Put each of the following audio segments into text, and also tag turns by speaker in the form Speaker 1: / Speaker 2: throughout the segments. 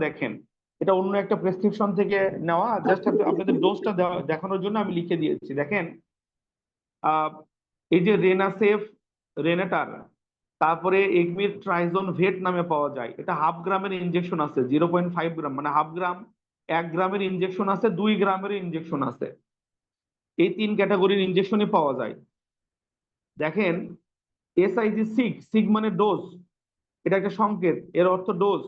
Speaker 1: দেখেন, এটা অন্য একটা প্রেসক্রিপশন থেকে নেওয়া, জাস্ট আপনাদের ডোজটা দেখানোর জন্য আমি লিখে দিয়েছি। দেখেন, আহ এই যে রেনাসেফ, রেনাটার, তারপরে এগমির ট্রাইজন ভেট নামে পাওয়া যায়। এটা 1/2 গ্রামের ইনজেকশন আছে, 0.5 গ্রাম, মানে 1/2 গ্রাম। 1 গ্রামের ইনজেকশন আছে, 2 গ্রামের ইনজেকশন আছে। এই 3 ক্যাটাগরির ইনজেকশনই পাওয়া যায়। দেখেন, এসআইজি সিগ, সিগ মানে ডোজ, এটা একটা সংকেত, এর অর্থ ডোজ।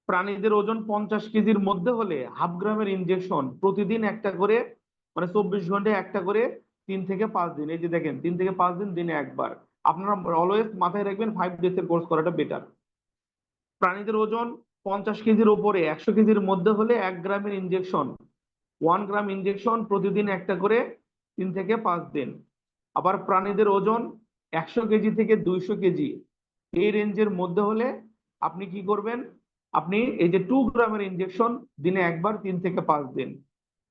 Speaker 1: প্রাণীদের ওজন 50 কেজির মধ্যে হলে 1/2 গ্রামের ইনজেকশন প্রতিদিন একটা করে, মানে 24 ঘন্টায় একটা করে, 3 থেকে 5 দিন। এই যে দেখেন, 3 থেকে 5 দিন, দিনে একবার। আপনারা অলওয়েজ মাথায় রাখবেন 5 ডেজ এর কোর্স করাটা বেটার। প্রাণীদের ওজন 50 কেজির উপরে, 100 কেজির মধ্যে হলে 1 গ্রামের ইনজেকশন, 1 গ্রাম ইনজেকশন প্রতিদিন একটা করে, 3 থেকে 5 দিন। আবার প্রাণীদের ওজন 100 কেজি থেকে 200 কেজি, এই রেঞ্জের মধ্যে হলে আপনি কি করবেন, আপনি এই যে 2 গ্রামের ইনজেকশন দিনে একবার, 3 থেকে 5 দিন।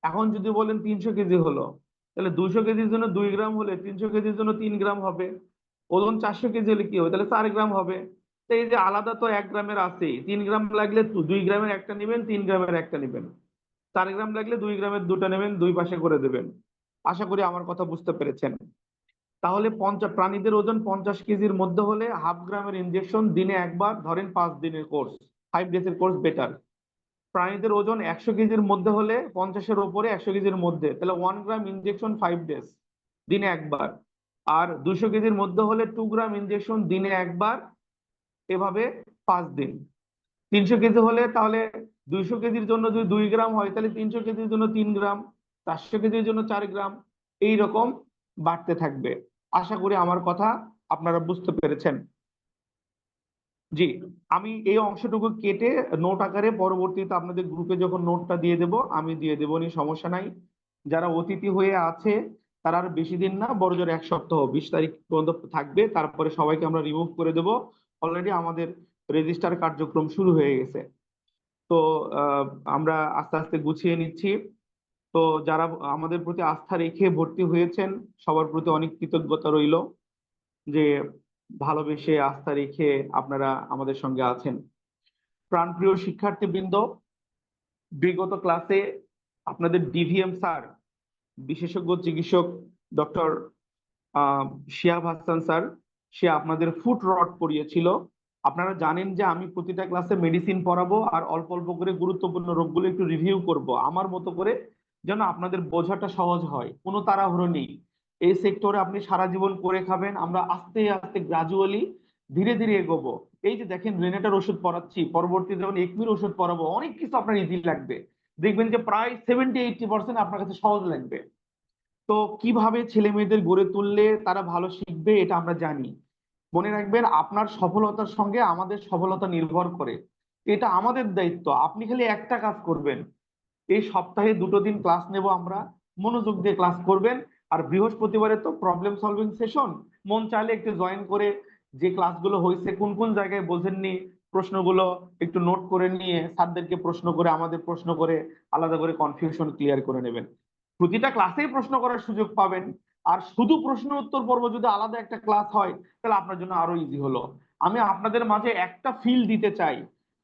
Speaker 1: এখন যদি বলেন 300 কেজি হলো, তাহলে 200 কেজির জন্য 2 গ্রাম হলে 300 কেজির জন্য 3 গ্রাম হবে। ওজন 400 কেজি হলে কি হবে, তাহলে 4 গ্রাম হবে। তো এই যে আলাদা তো 1 গ্রামের আছে, 3 গ্রাম লাগলে 2 গ্রামের একটা নেবেন, 3 গ্রামের একটা নেবেন। 4 গ্রাম লাগলে 2 গ্রামের দুটা নেবেন, দুই পাশে করে দেবেন। আশা করি আমার কথা বুঝতে পেরেছেন। তাহলে প্রাণীদের ওজন 50 কেজির মধ্যে হলে 1/2 গ্রামের ইনজেকশন দিনে একবার, ধরেন 5 দিনের কোর্স, 5 ডেজ এর কোর্স বেটার। প্রাণীদের ওজন 100 কেজির মধ্যে হলে, 50-এর উপরে, 100 কেজির মধ্যে, তাহলে 1 গ্রাম ইনজেকশন 5 ডেজ, দিনে একবার। আর 200 কেজির মধ্যে হলে 2 গ্রাম ইনজেকশন দিনে একবার, এভাবে 5 দিন। 300 কেজি হলে তাহলে 200 কেজির জন্য যদি 2 গ্রাম হয়, তাহলে 300 কেজির জন্য 3 গ্রাম, 400 কেজির জন্য 4 গ্রাম, এইরকম বাড়তে থাকবে। আশা করি আমার কথা আপনারা বুঝতে পেরেছেন। জি, আমি এই অংশটুকু কেটে নোট আকারে পরবর্তীতে আপনাদের গ্রুপে যখন নোটটা দিয়ে দেব, আমি দিয়ে দেবো, নি সমস্যা নাই। যারা অতিথি হয়ে আছে তারা আর বেশি দিন না, বড়জোর 1 সপ্তাহ, 20 তারিখ পর্যন্ত থাকবে, তারপরে সবাইকে আমরা রিমুভ করে দেব। অলরেডি আমাদের রেজিস্টার কার্যক্রম শুরু হয়ে গেছে। তো আহ, আমরা আস্তে আস্তে গুছিয়ে নিচ্ছি। তো যারা আমাদের প্রতি আস্থা রেখে ভর্তি হয়েছেন, সবার প্রতি অনেক কৃতজ্ঞতা রইল, যে ভালোবেসে আস্থা রেখে আপনারা আমাদের সঙ্গে আছেন। প্রাণপ্রিয় শিক্ষার্থীবৃন্দ, বিগত ক্লাসে আপনাদের ডিভিএম স্যার, বিশেষজ্ঞ চিকিৎসক ডক্টর শিহাব হাসান স্যার, সে আপনাদের ফুট রড পড়িয়েছিল। আপনারা জানেন যে আমি প্রতিটা ক্লাসে মেডিসিন পড়াবো, আর অল্প অল্প করে গুরুত্বপূর্ণ রোগগুলো একটু রিভিউ করব আমার মতো করে, যেন আপনাদের বোঝাটা সহজ হয়। কোনো তাড়াহুড়ো নেই। এই সেক্টরে আপনি সারা জীবন করে খাবেন, আমরা আস্তে আস্তে গ্রাজুয়ালি ধীরে ধীরে এগোবো। এই যে দেখেন, রেনেটার ওষুধ পড়াচ্ছি, পরবর্তীতে যখন একমির ওষুধ পড়াবো, অনেক কিছু আপনার ইজি লাগবে। দেখবেন যে প্রায় 70-80% আপনার কাছে সহজ লাগবে। তো কিভাবে ছেলে মেয়েদের গড়ে তুললে তারা ভালো শিখবে, এটা আমরা জানি। মনে রাখবেন, আপনার সফলতার সঙ্গে আমাদের সফলতা নির্ভর করে। এটা আমাদের দায়িত্ব। আপনি খালি একটা কাজ করবেন, এই সপ্তাহে 2 দিন ক্লাস নেব আমরা, মনোযোগ দিয়ে ক্লাস করবেন। আর বৃহস্পতিবারে তো প্রবলেম সলভিং সেশন, মন চাইলে একটু জয়েন করে যে ক্লাসগুলো হয়েছে, কোন কোন জায়গায় বোঝেননি, প্রশ্নগুলো একটু নোট করে নিয়ে স্যারদেরকে প্রশ্ন করে, আমাদের প্রশ্ন করে, আলাদা করে কনফিউশন ক্লিয়ার করে নেবেন। প্রতিটা ক্লাসেই প্রশ্ন করার সুযোগ পাবেন। আর শুধু প্রশ্ন উত্তর পর্ব যদি আলাদা একটা ক্লাস হয়, তাহলে আপনার জন্য আরো ইজি হলো। আমি আপনাদের মাঝে একটা ফিল দিতে চাই,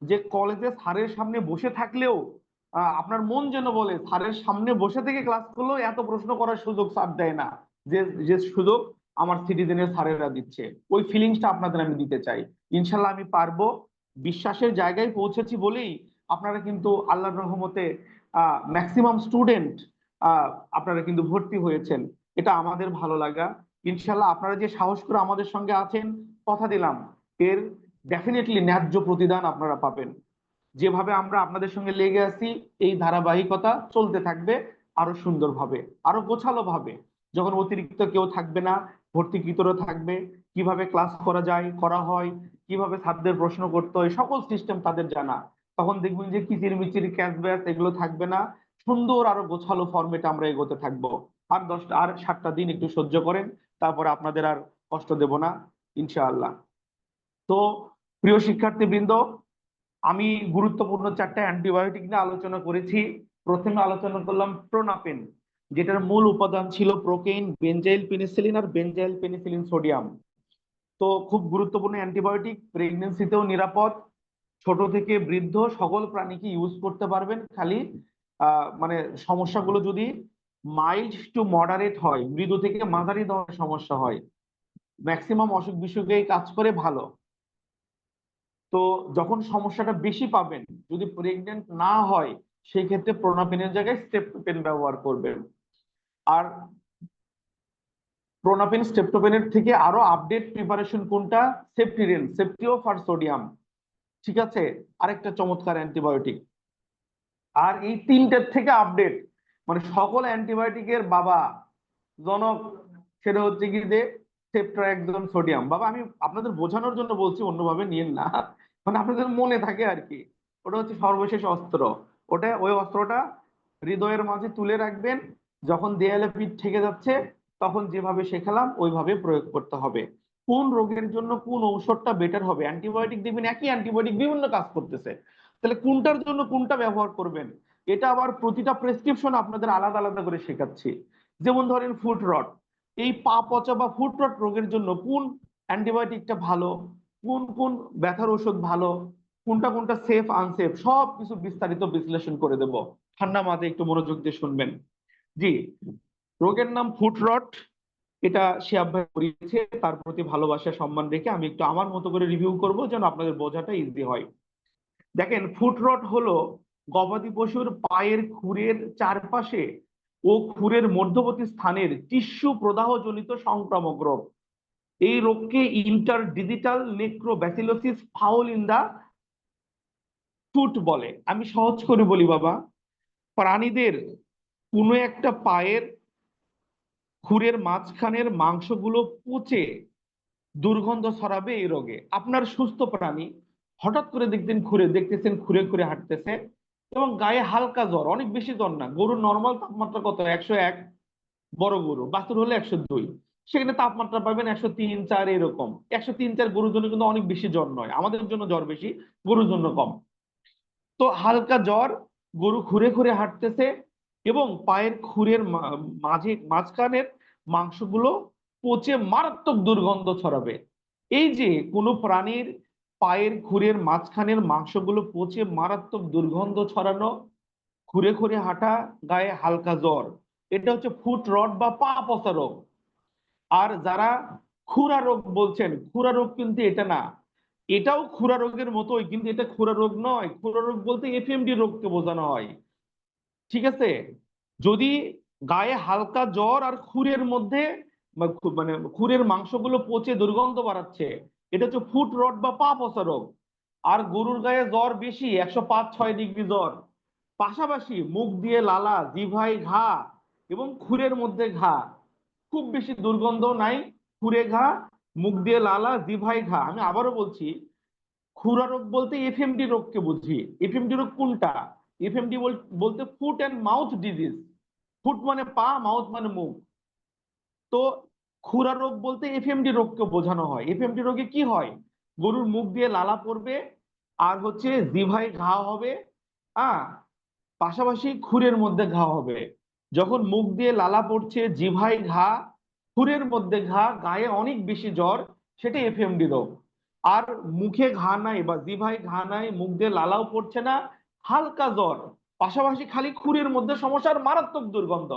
Speaker 1: যে কলেজে স্যারের সামনে বসে থাকলেও আপনার মন যেন বলে স্যারের সামনে বসে থেকে ক্লাস করলেও এত প্রশ্ন করার সুযোগ স্যার দেয় না, যে যে সুযোগ আমার সিটিজেনের স্যারেরা দিচ্ছে। ওই ফিলিংসটা আপনাদের আমি দিতে চাই। ইনশাল্লাহ আমি পারবো। বিশ্বাসের জায়গায় পৌঁছেছি বলেই আপনারা কিন্তু আল্লাহর রহমতে ম্যাক্সিমাম স্টুডেন্ট আপনারা কিন্তু ভর্তি হয়েছেন। এটা আমাদের ভালো লাগা। ইনশাল্লাহ আপনারা যে সাহস করে আমাদের সঙ্গে আছেন, কথা দিলাম এর ডেফিনেটলি ন্যায্য প্রতিদান আপনারা পাবেন। যেভাবে আমরা আপনাদের সঙ্গে লেগে আছি, এই ধারাবাহিকতা চলতে থাকবে, আরো সুন্দরভাবে, আরো গোছালো ভাবে। যখন অতিরিক্ত কেউ থাকবে না, ভর্তিকৃতরা থাকবে, কিভাবে ক্লাস করা যায়, করা হয়, কিভাবে ছাত্রদের প্রশ্ন করতে হয়, সকল সিস্টেম তাদের জানা, তখন দেখবেন যে কিচির মিচির ক্যাশ ব্যাস এগুলো থাকবে না। সুন্দর আরো গোছালো ফরম্যাটে আমরা এগোতে থাকবো। আর 7টা দিন একটু সহ্য করেন, তারপরে আপনাদের আর কষ্ট দেব না, ইনশাআল্লাহ। তো প্রিয় শিক্ষার্থীবৃন্দ, আমি গুরুত্বপূর্ণ 4টা অ্যান্টিবায়োটিক নিয়ে আলোচনা করেছি। প্রথমে আলোচনা করলাম প্রোনাপেন, যেটার মূল উপাদান ছিল প্রোকেইন, বেনজাইল পেনিসিলিন আর বেনজাইল পেনিসিলিন সোডিয়াম। তো খুব গুরুত্বপূর্ণ অ্যান্টিবায়োটিক, প্রেগনেন্সিতেও নিরাপদ, ছোট থেকে বৃদ্ধ সকল প্রাণীকে ইউজ করতে পারবেন। খালি মানে সমস্যাগুলো যদি মাইল্ড টু মডারেট হয়, মৃদু থেকে মাঝারি ধরনের সমস্যা হয়, ম্যাক্সিমাম অসুখ বিসুখেই কাজ করে ভালো। তো যখন সমস্যাটা বেশি পাবেন, যদি প্রেগনেন্ট না হয়, সেই ক্ষেত্রে প্রোনাপেনের জায়গায় স্টেপটোপেন ব্যবহার করবেন। আর প্রোনাপেন স্টেপটোপেনের থেকে আরো আপডেট প্রিপারেশন কোনটা? সেফটিরেন, সেফটিওফার সোডিয়াম, ঠিক আছে, আরেকটা চমৎকার অ্যান্টিবায়োটিক। আর এই তিনটের থেকে আপডেট মানে সকল অ্যান্টিবায়োটিকের বাবা জনক, সেটা হচ্ছে কি যে সেফট্রাএক্সন সোডিয়াম। বাবা আমি আপনাদের বোঝানোর জন্য বলছি, অন্যভাবে নিয়েন না, মানে আপনাদের মনে থাকে আর কি। ওটা হচ্ছে সর্বশেষ অস্ত্র। ওটা, ওই অস্ত্রটা হৃদয়ের মাঝে তুলে রাখবেন। যখন দেয়ালে পিঠ ঠেকে যাচ্ছে, তখন যেভাবে শেখালাম ওইভাবে প্রয়োগ করতে হবে। কোন রোগের জন্য কোন ঔষধটা বেটার হবে, অ্যান্টিবায়োটিক দিবেন, একই অ্যান্টিবায়োটিক বিভিন্ন কাজ করতেছে, তাহলে কোনটার জন্য কোনটা ব্যবহার করবেন, এটা আবার প্রতিটা প্রেসক্রিপশন আপনাদের আলাদা আলাদা করে শেখাচ্ছি। যেমন ধরেন ফুট রট, এই পা পচা বা ফুট রট রোগের জন্য কোন অ্যান্টিবায়োটিকটা ভালো, কোন কোন ব্যথার ওষুধ ভালো, কোনটা কোনটা সেফ আনসেফ, সব কিছু বিস্তারিত বিশ্লেষণ করে দেব। ঠান্ডা মাথায় একটু মনোযোগ দিয়ে শুনবেন। জি, রোগের নাম ফুট রট। এটা শিহাব ভাই করিয়েছে, তার প্রতি ভালোবাসা সম্মান রেখে আমি একটু আমার মতো করে রিভিউ করব যেন আপনাদের বোঝাটা ইজি হয়। দেখেন, ফুট রট হলো গবাদি পশুর পায়ের খুরের চারপাশে ও খুরের মধ্যবর্তী স্থানের টিস্যু প্রদাহজনিত সংক্রামক রোগ। এই রোগকে interdigital necrobacillosis foul in the foot বলে। আমি সহজ করে বলি বাবা, প্রাণীদের কোনো একটা পায়ের খুরের মাঝখানের মাংসগুলো পচে দুর্গন্ধ ছড়াবে এই রোগে। আপনার সুস্থ প্রাণী হঠাৎ করে দেখতেছেন খুরে খুরে হাঁটতেছে এবং গায়ে হালকা জ্বর, অনেক বেশি জ্বর না, গরুর নর্মাল তাপমাত্রা কত? 101, বড় গরু বাছুর হলে 102, সেখানে তাপমাত্রা পাবেন 103-104 এরকম। 103-104 গরুর জন্য কিন্তু অনেক বেশি জ্বর নয়, আমাদের জন্য জ্বর বেশি, গরুর জন্য কম। তো হালকা জ্বর, গরু খুরে খুরে হাঁটতেছে এবং পায়ের খুরের মাঝখানের মাংসগুলো পচে মারাত্মক দুর্গন্ধ ছড়াবে। এই যে কোনো প্রাণীর পায়ের খুরের মাঝখানের মাংসগুলো পচে মারাত্মক দুর্গন্ধ ছড়ানো, খুরে খুরে হাঁটা, গায়ে হালকা জ্বর, এটা হচ্ছে ফুট রট বা পা পচা রোগ। আর যারা খুরা রোগ বলছেন, খুরা রোগ কিন্তু এটা না, এটাও খুরা রোগের মতোই, কিন্তু এটা খুরা রোগ নয়। খুরা রোগ বলতে এফএমডি রোগকে বোঝানো হয়, ঠিক আছে। যদি গায়ে হালকা জ্বর আর খুরের মধ্যে মানে খুরের মাংসগুলো পচে দুর্গন্ধ বাড়াচ্ছে, এটা হচ্ছে ফুট রট বা পা পচা রোগ। আর গরুর গায়ে জ্বর বেশি, 105-106 ডিগ্রি জ্বর, পাশাপাশি মুখ দিয়ে লালা, জিভায় ঘা এবং খুরের মধ্যে ঘা, খুব বেশি দুর্গন্ধ নাই, খুরে ঘা, মুখ দিয়ে লালা, জিভায় ঘা। আমি আবারও বলছি, খুরা রোগ বলতে এফএমডি রোগকে বুঝি। এফএমডি রোগ কোনটা? এফএমডি বলতে foot and mouth disease. Foot মানে পা, মাউথ মানে মুখ। তো খুরা রোগ বলতে এফএমডি রোগকে বোঝানো হয়। এফএমডি রোগে কি হয়? গরুর মুখ দিয়ে লালা পড়বে, আর হচ্ছে জিভায় ঘা হবে, হ্যাঁ, পাশাপাশি খুরের মধ্যে ঘা হবে। যখন মুখ দিয়ে লালা পড়ছে, জিভায় ঘা, খুরের মধ্যে ঘা, গায়ে অনেক বেশি জ্বর, সেটা এফএমডি রোগ। আর মুখে ঘা নাই বা জিভায় ঘা নাই, মুখ দিয়ে লালাও পড়ছে না, হালকা জ্বর, পাশাপাশি খালি খুরের মধ্যে সমস্যার মারাত্মক দুর্গন্ধ,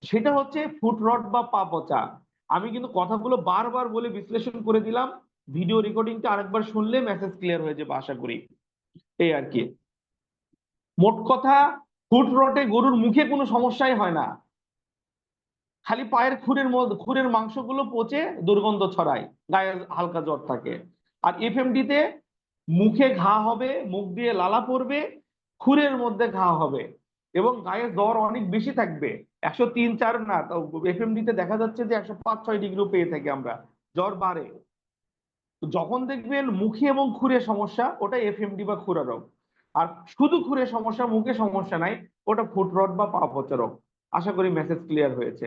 Speaker 1: সেটা হচ্ছে ফুট রট বা পা পচা। আমি কিন্তু কথাগুলো বারবার বলে বিশ্লেষণ করে দিলাম, ভিডিও রেকর্ডিংটা আরেকবার শুনলে মেসেজ ক্লিয়ার হয়ে যাবে আশা করি। এই আর কি, মোট কথা, ফুট রটে গরুর মুখে কোনো সমস্যাই হয় না, খালি পায়ের খুরের মাংসগুলো পচে দুর্গন্ধ ছড়ায়, গায়ে হালকা জ্বর থাকে। আর এফএমডিতে মুখে ঘা হবে, মুখ দিয়ে লালা পড়বে, খুরের মধ্যে ঘা হবে এবং গায়ে জ্বর অনেক বেশি থাকবে। 103-104 না, এফএমডিতে দেখা যাচ্ছে যে 105-106 ডিগ্রিও পেয়ে থাকি আমরা, জ্বর বাড়ে। তো যখন দেখবেন মুখে এবং খুরে সমস্যা, ওটা এফএমডি বা খুরা রোগ। আর শুধু খুরে সমস্যা, মুখে সমস্যা নাই, ওটা ফুট রট বা পা পচা রোগ। আশা করি মেসেজ ক্লিয়ার হয়েছে।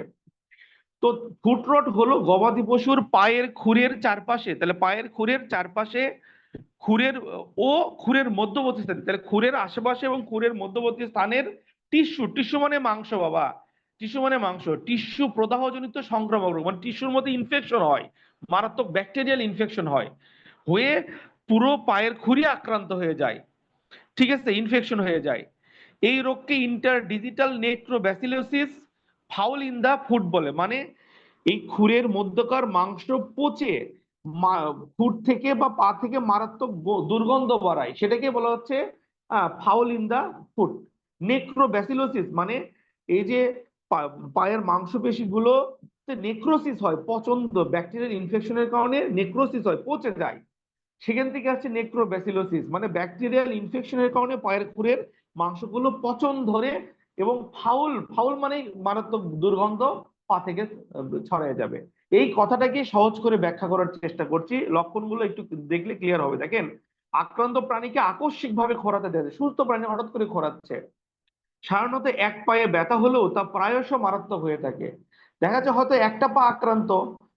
Speaker 1: তো ফুট রট হলো গবাদি পশুর পায়ের খুরের চারপাশে, তাহলে পায়ের খুরের চারপাশে খুরের ও খুরের মধ্যবর্তী স্থানে, তাহলে খুরের আশেপাশে এবং খুরের মধ্যবর্তী স্থানের টিস্যু, টিস্যু মানে মাংস বাবা, টিস্যু মানে মাংস, টিস্যু প্রদাহজনিত সংক্রামক রোগ, মানে টিস্যুর মধ্যে ইনফেকশন হয়, মারাত্মক ব্যাকটেরিয়াল ইনফেকশন হয়, হয়ে পুরো পায়ের খুরি আক্রান্ত হয়ে যায়, ঠিক আছে, ইনফেকশন হয়ে যায়। এই রোগকে ইন্টারডিজিটাল নেক্রোব্যাসিলোসিস ফাউল ইন দা ফুট বলে। মানে এই খুরের মধ্যকার মাংস পচে ফুট থেকে বা পা থেকে মারাত্মক দুর্গন্ধ বাড়ায়, সেটাকে বলা হচ্ছে ফাউল ইন দা ফুট। নেক্রোব্যাসিলোসিস মানে এই যে পায়ের মাংসপেশি গুলো নেক্রোসিস হয়, পচন্দ, ব্যাকটেরিয়াল ইনফেকশনের কারণে নেক্রোসিস হয়, পচে যায়। সেখান থেকে আসছে নেক্রোব্যাসিলোসিস, মানে ব্যাকটেরিয়াল ইনফেকশনের কারণে পায়ের খুরের মাংসগুলো পচন ধরে এবং ফাউল, ফাউল মানে মারাত্মক দুর্গন্ধ পা থেকে ছড়িয়ে যাবে। এই কথাটাকে সহজ করে ব্যাখ্যা করার চেষ্টা করছি, লক্ষণগুলো একটু দেখলে ক্লিয়ার হবে। দেখেন, আক্রান্ত প্রাণীকে আকস্মিক ভাবে খোঁড়াতে দেয়, সুস্থ প্রাণী হঠাৎ করে খোঁড়াচ্ছে। সাধারণত এক পায়ে ব্যথা হলেও তা প্রায়শ মারাত্মক হয়ে থাকে। দেখা যাচ্ছে হয়তো একটা পা আক্রান্ত,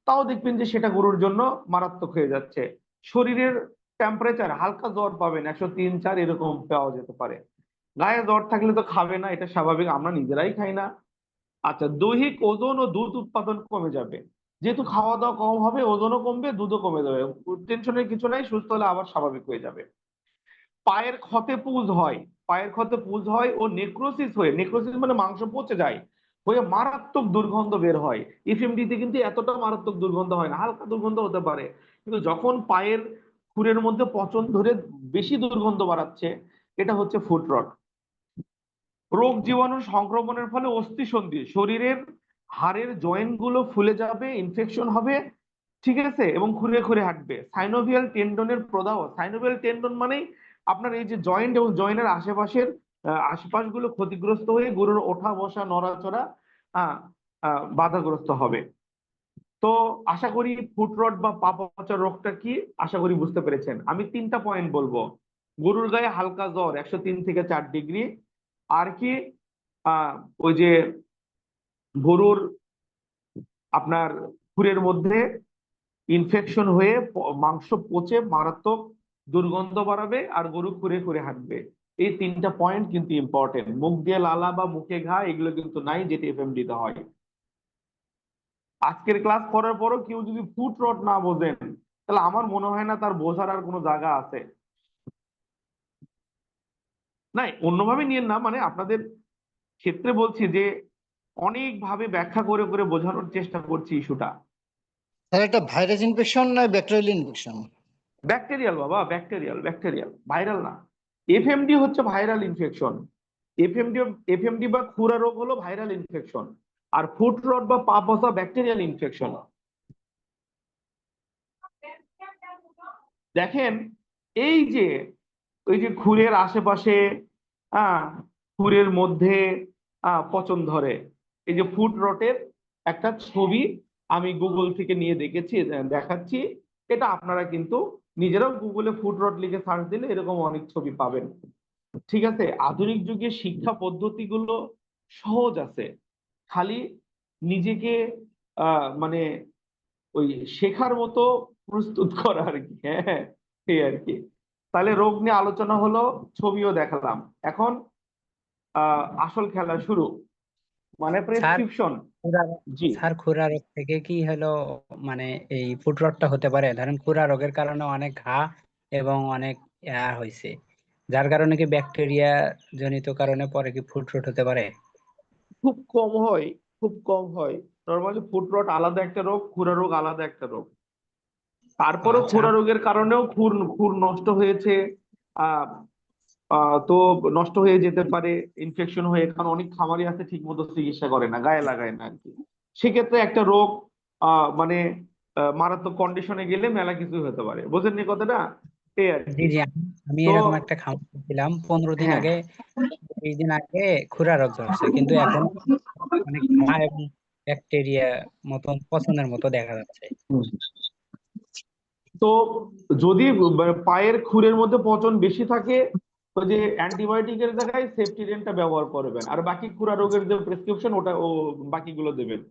Speaker 1: তাও দেখবেন যে সেটা গরুর জন্য মারাত্মক হয়ে যাচ্ছে। শরীরের টেম্পারেচার হালকা জ্বর পাবেন, 103-4 এরকম পাওয়া যেতে পারে। গায়ে জ্বর থাকলে তো খাবে না, এটা স্বাভাবিক, আমরা নিজেরাই খাই না। আচ্ছা, দৈহিক ওজন ও দুধ উৎপাদন কমে যাবে, যেহেতু খাওয়া দাওয়া কম হবে, ওজনও কমবে, দুধও কমে যাবে। টেনশনের কিছু নাই, সুস্থ হলে আবার স্বাভাবিক হয়ে যাবে। পায়ের ক্ষতে পুঁজ হয়, পায়ের ক্ষতে পুঁজ হয় ও নেক্রোসিস হয়ে, নেক্রোসিস মানে মাংস পচে যায়, হয়ে মারাত্মক দুর্গন্ধ বের হয়। এফএমডি তে কিন্তু এতটা মারাত্মক দুর্গন্ধ হয় না, হালকা দুর্গন্ধ হতে পারে। কিন্তু যখন পায়ের খুরের মধ্যে পচন ধরে বেশি দুর্গন্ধ বাড়াচ্ছে, এটা হচ্ছে ফুট রট। রোগ জীবাণু সংক্রমণের ফলে অস্থি সন্ধি, শরীরের হাড়ের জয়েন্ট গুলো ফুলে যাবে, ইনফেকশন হবে, ঠিক আছে, এবং খুঁড়ে খুঁড়ে হাঁটবে। সাইনোভিয়াল টেন্ডনের প্রদাহ, সাইনোভিয়াল টেন্ডন মানে আপনার এই যে জয়েন্ট এবং জয়েন্টের আশেপাশের আশপাশগুলো ক্ষতিগ্রস্ত হয়ে গরুর ওঠা বসা নড়াচড়া আহ বাধাগ্রস্ত হবে। তো আশা করি ফুট রট বা পা পচা রোগটা কি আশা করি বুঝতে পেরেছেন। আমি 3টা পয়েন্ট বলবো। গরুর গায়ে হালকা জ্বর 103 থেকে 4 ডিগ্রি, আর কি আহ ওই যে গরুর আপনার খুরের মধ্যে ইনফেকশন হয়ে মাংস পচে মারাত্মক দুর্গন্ধ বাড়াবে, আর গরু খুরে খুরে হাঁটবে। এই 3টা পয়েন্ট কিন্তু ইম্পর্টেন্ট। মুখ দিয়ে লালা বা মুখে ঘা এগুলো কিন্তু নাই, যেটি এফএমডি তে হয়। আজকের ক্লাস করার পরও কেউ যদি ফুট রট না বোঝেন, তাহলে আমার মনে হয় না তার বোঝার আর কোনো জায়গা আছে। না, অন্যভাবে নিয়েন না, মানে আপনাদের ক্ষেত্রে বলছি যে অনেকভাবে ব্যাখ্যা করে করে বোঝানোর চেষ্টা করছি ইস্যুটা।
Speaker 2: স্যার এটা ভাইরাস ইনফেকশন না ব্যাকটেরিয়াল ইনফেকশন?
Speaker 1: ব্যাকটেরিয়াল বাবা, ব্যাকটেরিয়াল, ব্যাকটেরিয়াল, ভাইরাল না। এফএমডি হচ্ছে ভাইরাল ইনফেকশন। এফএমডি, এফএমডি বা খুরা রোগ হলো ভাইরাল ইনফেকশন, আর ফুট রট বা পা পচা ব্যাকটেরিয়াল ইনফেকশন। দেখেন, এই যে ওই যে খুরের আশেপাশে আহ খুরের মধ্যে পচন ধরে, এই যে ফুট রটের একটা ছবি আমি গুগল থেকে নিয়ে দেখেছি, দেখাচ্ছি। এটা আপনারা কিন্তু নিজেরাও গুগলে ফুট রট লিখে সার্চ দিলে এরকম অনেক ছবি পাবেন, ঠিক আছে। আধুনিক যুগে শিক্ষা পদ্ধতিগুলো সহজ আছে, খালি নিজেকে মানে ওই শেখার মতো প্রস্তুত করা আর কি, হ্যাঁ, এই আর কি। তাহলে রোগ নিয়ে আলোচনা হলো, ছবিও দেখালাম। এখন আসল খেলা শুরু, মানে
Speaker 3: স্যার
Speaker 1: প্রেসক্রিপশন।
Speaker 3: খুরা
Speaker 1: জি,
Speaker 3: স্যার খুরা রোগ থেকে কি হলো, মানে এই ফুট রোগটা হতে পারে? ধরেন খুরা রোগের কারণে অনেক ঘা এবং অনেক হয়েছে, যার কারণে কি ব্যাকটেরিয়া জনিত কারণে পরে কি ফুট রোগ হতে পারে?
Speaker 1: খুব কম হয়, খুব কম হয়। নর্মালি ফুট রট আলাদা একটা রোগ, খুরা রোগ আলাদা একটা রোগ। তারপরেও
Speaker 3: আচ্ছা।
Speaker 1: খুরা রোগের কারণেও খুর খুর নষ্ট হয়েছে, আহ তো নষ্ট হয়ে যেতে পারে, ইনফেকশন হয়ে, কারণ অনেক খামারি আছে ঠিক মতো চিকিৎসা করে না, গায়ে লাগায় না আর কি। সেক্ষেত্রে একটা রোগ মানে মারাত্মক কন্ডিশনে গেলে মেলা কিছু হতে পারে, বোঝেননি কথাটা, এই আর
Speaker 3: জি
Speaker 1: কি।
Speaker 3: জি, আমি
Speaker 1: তো
Speaker 3: এরকম একটা খামার ছিলাম 15 দিন
Speaker 1: হ্যাঁ,
Speaker 3: আগে, 20 দিন আগে খুরা রোগ ধরছে, কিন্তু এখন অনেক ঘা এবং ব্যাকটেরিয়া মতন পছন্দের মতো দেখা যাচ্ছে।
Speaker 1: তো যদি পায়ের খুরের মধ্যে পচন বেশি থাকে, তো যে অ্যান্টিবায়োটিকের জায়গায় সেফটিরেনটা ব্যবহার করবেন, আর বাকি খুরা রোগের যে প্রেসক্রিপশন ওটা ও বাকিগুলো দেবেন।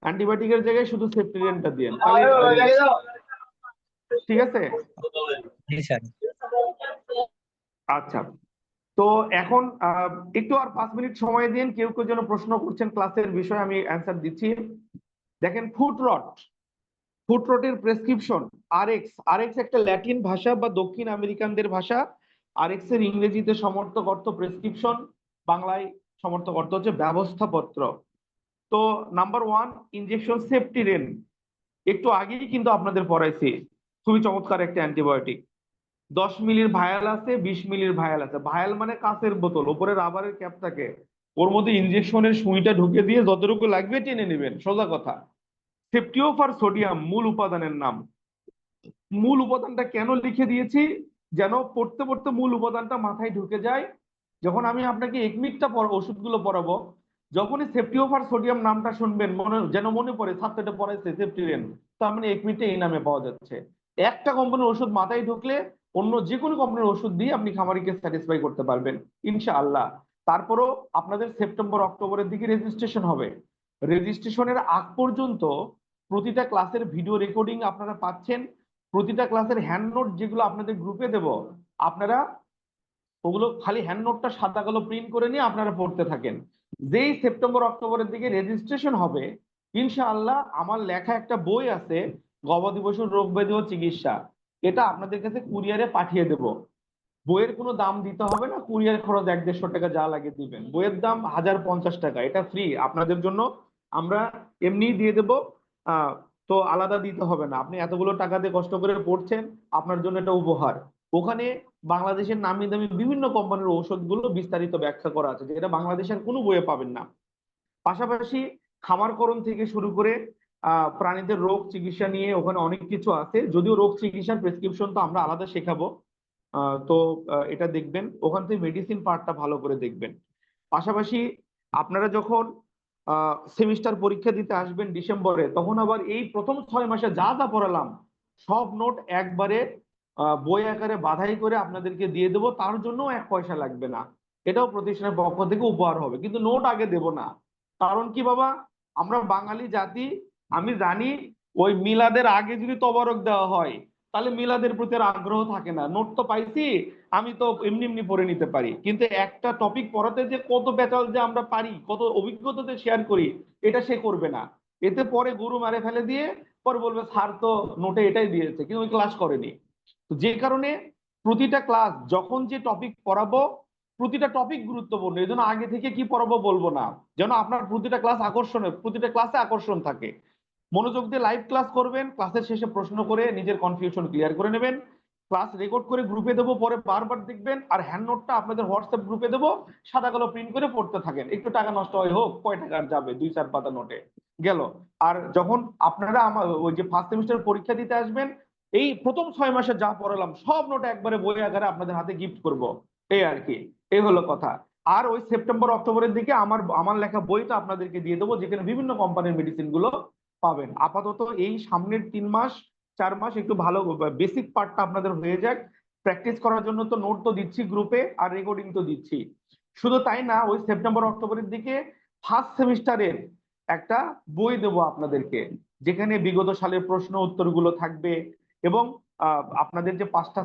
Speaker 1: অ্যান্টিবায়োটিকের জায়গায় শুধু সেফটিরেনটা দিন, তাহলে ঠিক আছে।
Speaker 3: জি স্যার।
Speaker 1: আচ্ছা, তো এখন একটু আর 5 মিনিট সময় দিন, কেউ কেউ যেন প্রশ্ন করছেন ক্লাসের বিষয়ে, আমি অ্যান্সার দিচ্ছি। দেখেন, ফুট রট, ফুটরটের প্রেসক্রিপশন আরএক্স একটা ল্যাটিন ভাষা বা দক্ষিণ আমেরিকানদের ভাষা। আরএক্স এর ইংরেজিতে সমর্থক অর্থ প্রেসক্রিপশন, বাংলায় সমর্থক অর্থ হচ্ছে ব্যবস্থাপত্র। তো নাম্বার 1 ইনজেকশন সেফটিরেন, একটু আগেই কিন্তু আপনাদের পড়াইছি, খুবই চমৎকার একটা অ্যান্টিবায়োটিক। 10 মিলির ভায়াল আছে, 20 মিলির ভায়াল আছে। ভায়াল মানে কাঁচের বোতল, উপরে রাবারের ক্যাপ থাকে, ওর মধ্যে ইনজেকশনের সুইটা ঢুকে দিয়ে যতটুকু লাগবে টেনে নেবেন, সোজা কথা। সেফটিওফার সোডিয়াম মূল উপাদানের নাম। মূল উপাদানটা কেন লিখে দিয়েছি, যেন পড়তে পড়তে মূল উপাদানটা মাথায় ঢুকে যায়। যখন আমি আপনাকে একমিকটা ওষুধগুলো পড়াবো, যখনই সেফটিওফার সোডিয়াম নামটা শুনবেন যেন মনে পড়ে ছাত্রটা পড়াইছে সেফটিরেন, তার মানে একমিকটা এই নামে পাওয়া যাচ্ছে। একটা কোম্পানির ওষুধ মাথায় ঢুকলে অন্য যে কোনো কোম্পানির ওষুধ দিয়ে আপনি খামারিকে স্যাটিসফাই করতে পারবেন ইনশাআল্লাহ। তারপরও আপনাদের সেপ্টেম্বর অক্টোবরের দিকে রেজিস্ট্রেশন হবে। রেজিস্ট্রেশনের আগ পর্যন্ত প্রতিটা ক্লাসের ভিডিও রেকর্ডিং আপনারা পাচ্ছেন। প্রতিটা ক্লাসের হ্যান্ড নোট যেগুলো আপনাদের গ্রুপে দেব, আপনারা ওগুলো খালি হ্যান্ড নোটটা সাদা কালো প্রিন্ট করে নিয়ে আপনারা পড়তে থাকেন। যেই সেপ্টেম্বর অক্টোবরের দিকে রেজিস্ট্রেশন হবে, ইনশাআল্লাহ আমার লেখা একটা বই আছে, গবাদি পশুর রোগ ব্যাধি ও চিকিৎসা, এটা আপনাদের কাছে কুরিয়ারে পাঠিয়ে দেব। বইয়ের কোনো দাম দিতে হবে না, কুরিয়ার খরচ 1-150 টাকা যা লাগে দিবেন। বইয়ের দাম 1050 টাকা, এটা ফ্রি আপনাদের জন্য, আমরা এমনিই দিয়ে দেব। আহ তো আলাদা দিতে হবে না, আপনি এতগুলো টাকা দিয়ে কষ্ট করে পড়ছেন, আপনার জন্য এটা উপহার। ওখানে বাংলাদেশের নামি দামি বিভিন্ন কোম্পানির ঔষধগুলো বিস্তারিত ব্যাখ্যা করা আছে, যেটা বাংলাদেশের কোনো বইয়ে পাবেন না। পাশাপাশি খামারকরণ থেকে শুরু করে প্রাণীদের রোগ চিকিৎসা নিয়ে ওখানে অনেক কিছু আছে, যদিও রোগ চিকিৎসার প্রেসক্রিপশন তো আমরা আলাদা শেখাবো। তো এটা দেখবেন, ওখান থেকে মেডিসিন পার্টটা ভালো করে দেখবেন। পাশাপাশি আপনারা যখন সেমিস্টার পরীক্ষা দিতে আসবেন ডিসেম্বরে, তখন আবার এই প্রথম 6 মাসে যা যা পড়ালাম সব নোট একবারে বই আকারে বাঁধাই করে আপনাদেরকে দিয়ে দেবো, তার জন্য 1 পয়সা লাগবে না। এটাও প্রতিষ্ঠানের পক্ষ থেকে উপহার হবে, কিন্তু নোট আগে দেব না। কারণ কি বাবা, আমরা বাঙালি জাতি, আমি জানি ওই মিলাদের আগে যদি তবারক দেওয়া হয় তাহলে মিলাদের প্রতি আর আগ্রহ থাকে না। নোট তো পাইছি, আমি তো এমনি এমনি পড়ে নিতে পারি, কিন্তু একটা টপিক পড়াতে যে কত ব্যাটাল যে আমরা পারি, কত অভিজ্ঞতাতে শেয়ার করি, এটা সে করবে না। এতে পরে গুরু মারে ফেলে দিয়ে পরে বলবে স্যার তো নোটে এটাই দিয়েছে, কিন্তু ওই ক্লাস করেনি। তো যে কারণে প্রতিটা ক্লাস যখন যে টপিক পড়াবো, প্রতিটা টপিক গুরুত্বপূর্ণ, এই জন্য আগে থেকে কি পড়াবো বলবো না, যেন আপনার প্রতিটা ক্লাস আকর্ষণীয়, প্রতিটা ক্লাসে আকর্ষণ থাকে। মনোযোগ দিয়ে লাইভ ক্লাস করবেন, ক্লাসের শেষে প্রশ্ন করে নিজের কনফিউশন ক্লিয়ার করে নেবেন। ক্লাস রেকর্ড করে গ্রুপে দেবো, পরে বারবার দেখবেন। আর হ্যান্ড নোটটা আপনাদের হোয়াটসঅ্যাপ গ্রুপে দেবো, সাদা কালো প্রিন্ট করে পড়তে থাকেন। একটু টাকা নষ্ট হয় হোক, কয় টাকা আর যাবে, 2-4 পাতা নোটে গেল। আর যখন আপনারা আমার ওই যে ফার্স্ট সেমিস্টার পরীক্ষা দিতে আসবেন, এই প্রথম 6 মাসে যা পড়ালাম সব নোট একবারে বই আকারে আপনাদের হাতে গিফট করব, এই আর কি, এই হলো কথা। আর ওই সেপ্টেম্বর অক্টোবরের দিকে আমার আমার লেখা বইটা আপনাদেরকে দিয়ে দেবো, যেখানে বিভিন্ন কোম্পানির মেডিসিন গুলো পাবেন। আপাতত এই সামনের 3-4 মাস একটু ভালো বেসিক পার্টটা আপনাদের হয়ে যাক। প্র্যাকটিস করার জন্য তো নোট তো দিচ্ছি গ্রুপে, আর রেকর্ডিং তো দিচ্ছি। শুধু তাই না, ওই সেপ্টেম্বর অক্টোবরের দিকে ফার্স্ট সেমিস্টারের একটা বই দেবো আপনাদেরকে, যেখানে বিগত সালের প্রশ্ন উত্তরগুলো থাকবে, এবং আপনাদের যে 5টা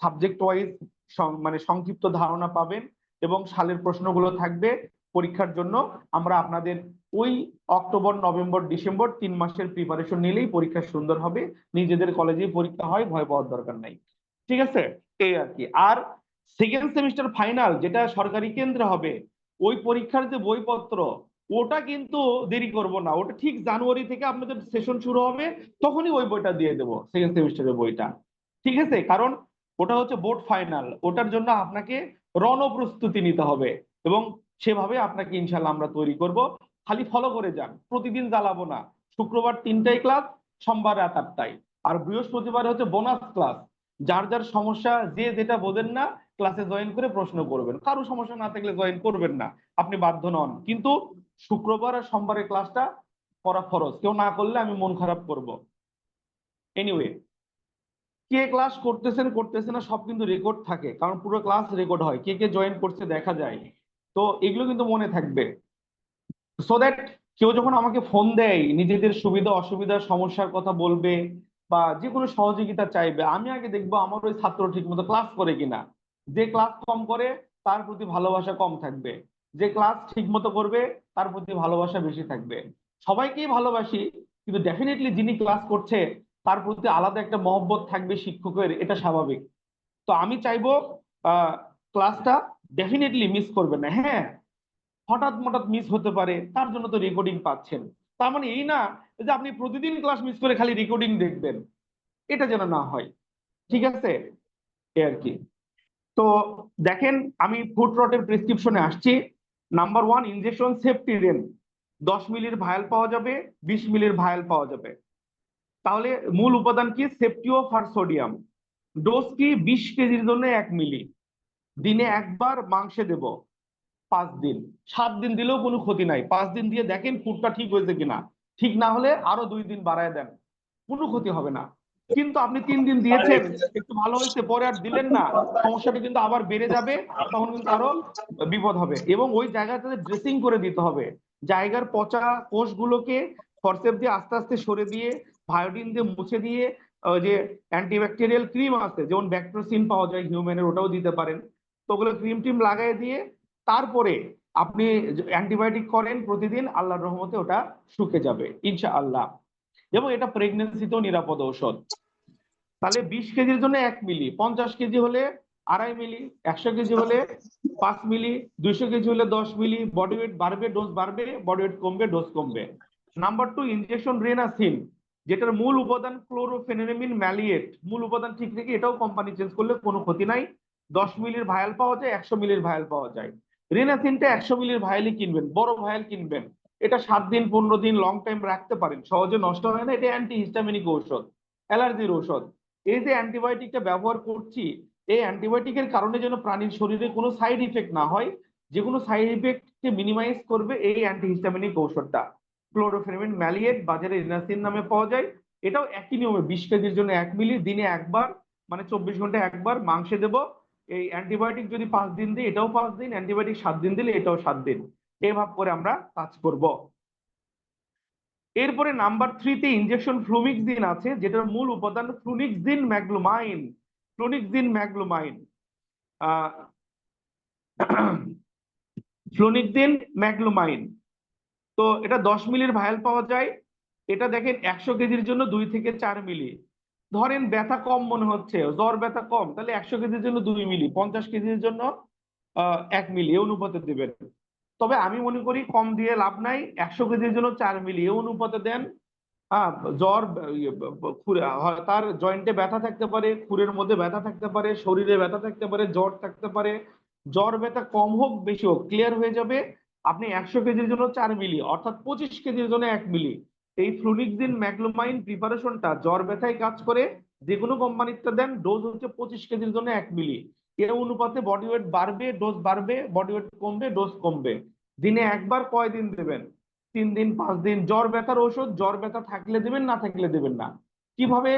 Speaker 1: সাবজেক্ট ওয়াইজ মানে সংক্ষিপ্ত ধারণা পাবেন, এবং সালের প্রশ্নগুলো থাকবে পরীক্ষার জন্য। আমরা আপনাদের ওই অক্টোবর নভেম্বর ডিসেম্বর 3 মাসের প্রিপারেশন নিলেই পরীক্ষা সুন্দর হবে। নিজেদের কলেজেই পরীক্ষা হয়, ভয় পাওয়ার দরকার নাই, ঠিক আছে, এই আর কি। আর সেকেন্ড সেমিস্টার ফাইনাল যেটা সরকারি কেন্দ্রে হবে, ওই পরীক্ষার যে বইপত্র, ওটা কিন্তু দেরি করব না, ওটা ঠিক জানুয়ারি থেকে আপনাদের সেশন শুরু হবে, তখনই ওই বইটা দিয়ে দেবো, সেকেন্ড সেমিস্টারের বইটা, ঠিক আছে। কারণ ওটা হচ্ছে বোর্ড ফাইনাল, ওটার জন্য আপনাকে রণপ্রস্তুতি নিতে হবে, এবং সেভাবে আপনাকে ইনশাল্লাহ আমরা তৈরি করব। খালি ফলো করে যান, প্রতিদিন জ্বালাবো না। শুক্রবার 3টায় ক্লাস, সোমবার রাত 8টায়, আর বৃহস্পতিবার হচ্ছে বোনাস ক্লাস। যার যার সমস্যা, যে যেটা বোঝেন না, ক্লাসে জয়েন করে প্রশ্ন করবেন। কারো সমস্যা না থাকলে জয়েন করবেন না, আপনি বাধ্য নন, কিন্তু শুক্রবার আর সোমবারের ক্লাসটা করা ফরজ, কেউ না করলে আমি মন খারাপ করব। এনিওয়ে, কে ক্লাস করতেছে না সব কিন্তু রেকর্ড থাকে, কারণ পুরো ক্লাস রেকর্ড হয়, কে কে জয়েন করছে দেখা যায়। তো এগুলো কিন্তু মনে থাকবে, সো দ্যাট কেউ যখন আমাকে ফোন দেয় নিজেদের সুবিধা অসুবিধা সমস্যার কথা বলবে বা যে কোনো সহযোগিতা চাইবে, আমি আগে দেখবো আমার ওই ছাত্র ঠিক মতো ক্লাস করে কিনা। যে ক্লাস কম করে তার প্রতি ভালোবাসা কম থাকবে, যে ক্লাস ঠিক মতো করবে তার প্রতি ভালোবাসা বেশি থাকবে। সবাইকেই ভালোবাসি, কিন্তু ডেফিনেটলি যিনি ক্লাস করছে তার প্রতি আলাদা একটা মহব্বত থাকবে শিক্ষকের, এটা স্বাভাবিক। তো আমি চাইবো ক্লাসটা ডেফিনেটলি মিস করবেন না। হ্যাঁ, হঠাৎ মঠাৎ মিস হতে পারে, তার জন্য তো রেকর্ডিং পাচ্ছেন। তার মানে এই না যে আপনি প্রতিদিন ক্লাস মিস করে খালি রেকর্ডিং দেখবেন, এটা যেন না হয়। ঠিক আছে, এই আর কি। তো দেখেন, আমি ফুড রটের প্রেসক্রিপশনে আসছি। Number 1, injection safety rain. 10 মিলির ভায়াল পাওয়া যাবে, 20 মিলির ভায়াল পাওয়া যাবে। তাহলে মূল উপাদান কি? সেফটিও ফার সোডিয়াম। ডোজ কি? 20 কেজির জন্য 1 মিলি। দিনে একবার মাংসে দেব 5 দিন। 7 দিন দিলেও কোনো ক্ষতি নাই, 5 দিন দিয়ে দেখেন ফুডটা ঠিক হয়েছে কিনা। ঠিক না হলে আরো 2 দিন বাড়ায় দেন, কোনো ক্ষতি হবে না। কিন্তু আপনি 3 দিন দিয়েছেন, একটু ভালো হয়েছে, পরে আর দিলেন না, সমস্যাটা কিন্তু আবার বেড়ে যাবে, তখন কিন্তু আরো বিপদ হবে। এবং ওই জায়গাটাতে ড্রেসিং করে দিতে হবে। জায়গার পচা কোষগুলোকে ফরসেপ দিয়ে আস্তে আস্তে সরে দিয়ে, ভায়োডিন দিয়ে মুছে দিয়ে, ওই যে অ্যান্টিব্যাকটেরিয়াল ক্রিম আছে, যেমন ব্যাক্টোসিন পাওয়া যায় হিউম্যানের, ওটাও দিতে পারেন। তো ওগুলো ক্রিম টিম লাগাই দিয়ে তারপরে আপনি অ্যান্টিবায়োটিক করেন প্রতিদিন, আল্লাহর রহমতে ওটা শুকে যাবে ইনশাআল্লাহ। এবং এটা প্রেগনেন্সিতেও নিরাপদ ঔষধ। তাহলে 20 কেজির জন্য 1 মিলি, 50 কেজি হলে 2.5 মিলি, 100 কেজি হলে 5 মিলি, 200 কেজি হলে 10 মিলি। বডি ওয়েট বাড়বে, ডোজ বাড়বে, বডি ওয়েট কমবে, ডোজ কমবে। নাম্বার 2, ইনজেকশন রেনাসিন, যেটার মূল উপাদান ক্লোরোফেনেরামিন ম্যালিয়েট। মূল উপাদান ঠিক রেখে, এটাও কোম্পানি চেঞ্জ করলে কোনো ক্ষতি নাই। 10 মিলির ভায়াল পাওয়া যায়, 100 মিলির ভায়াল পাওয়া যায়। রেনাসিনটা 100 মিলির ভায়ালই কিনবেন, বড় ভায়াল কিনবেন। এটা 7 দিন 15 দিন লং টাইম রাখতে পারেন, সহজে নষ্ট হয় না। এটা অ্যান্টি হিস্টামিনিক ঔষধ, অ্যালার্জির ঔষধ। এই যে অ্যান্টিবায়োটিকটা ব্যবহার করছি, এই অ্যান্টিবায়োটিকের কারণে যেন প্রাণীর শরীরে কোনো সাইড ইফেক্ট না হয়, যে কোনো সাইড ইফেক্টকে মিনিমাইজ করবে এই অ্যান্টিহিস্টামিনিক ঔষধটা। ক্লোরোফেনিমিন ম্যালিয়েট বাজারে রিনাসিন নামে পাওয়া যায়। এটাও একই নিয়মে 20 কেজির জন্য 1 মিলি, দিনে একবার, মানে 24 ঘন্টায় একবার মাংসে দেব। এই অ্যান্টিবায়োটিক যদি 5 দিন দিই, এটাও 5 দিন। অ্যান্টিবায়োটিক 7 দিন দিলে এটাও 7 দিন। এভাবে করে আমরা কাজ করব। এরপরে নাম্বার 3তে ইনজেকশন ফ্লুমিক্সিন আছে, যেটার মূল উপাদান ফ্লুনিক্সিন ম্যাগলুমাইন। Flunixin ম্যাগলুমাইন, flunixin ম্যাগলুমাইন। তো এটা 10 মিলির ভায়াল পাওয়া যায়। এটা দেখেন 100 কেজির জন্য 2 থেকে 4 মিলি। ধরেন ব্যথা কম মনে হচ্ছে, জ্বর ব্যথা কম, তাহলে 100 কেজির জন্য 2 মিলি, 50 কেজির জন্য 1 মিলি, এই অনুপাতে দেবেন। তবে আমি মনে করি কম দিয়ে লাভ নাই, 100 কেজির জন্য 4 মিলি এই অনুপাতে দেন। হ্যাঁ, জ্বর, তার জয়েন্টে ব্যথা থাকতে পারে, খুরের মধ্যে ব্যথা থাকতে পারে, শরীরে ব্যথা থাকতে পারে, জ্বর থাকতে পারে। জ্বর ব্যথা কম হোক বেশি হোক ক্লিয়ার হয়ে যাবে। আপনি 100 কেজির জন্য 4 মিলি, অর্থাৎ 25 কেজির জন্য 1 মিলি। এই ফ্লুনিক্সিন ম্যাগলুমাইন প্রিপারেশনটা জ্বর ব্যথায় কাজ করে, যে কোনো কোম্পানিতে দেন। ডোজ হচ্ছে 25 কেজির জন্য 1 মিলি। এর অনুপাতে বডি ওয়েট বাড়বে, ডোজ বাড়বে, বডি ওয়েট কমবে, ডোজ কমবে। দিনে একবার কয়দিন দেবেন? 3 দিন 5 দিন। জ্বর ব্যথার ওষুধ জ্বর ব্যথা থাকলে দেবেন, না থাকলে দেবেন না। কিভাবে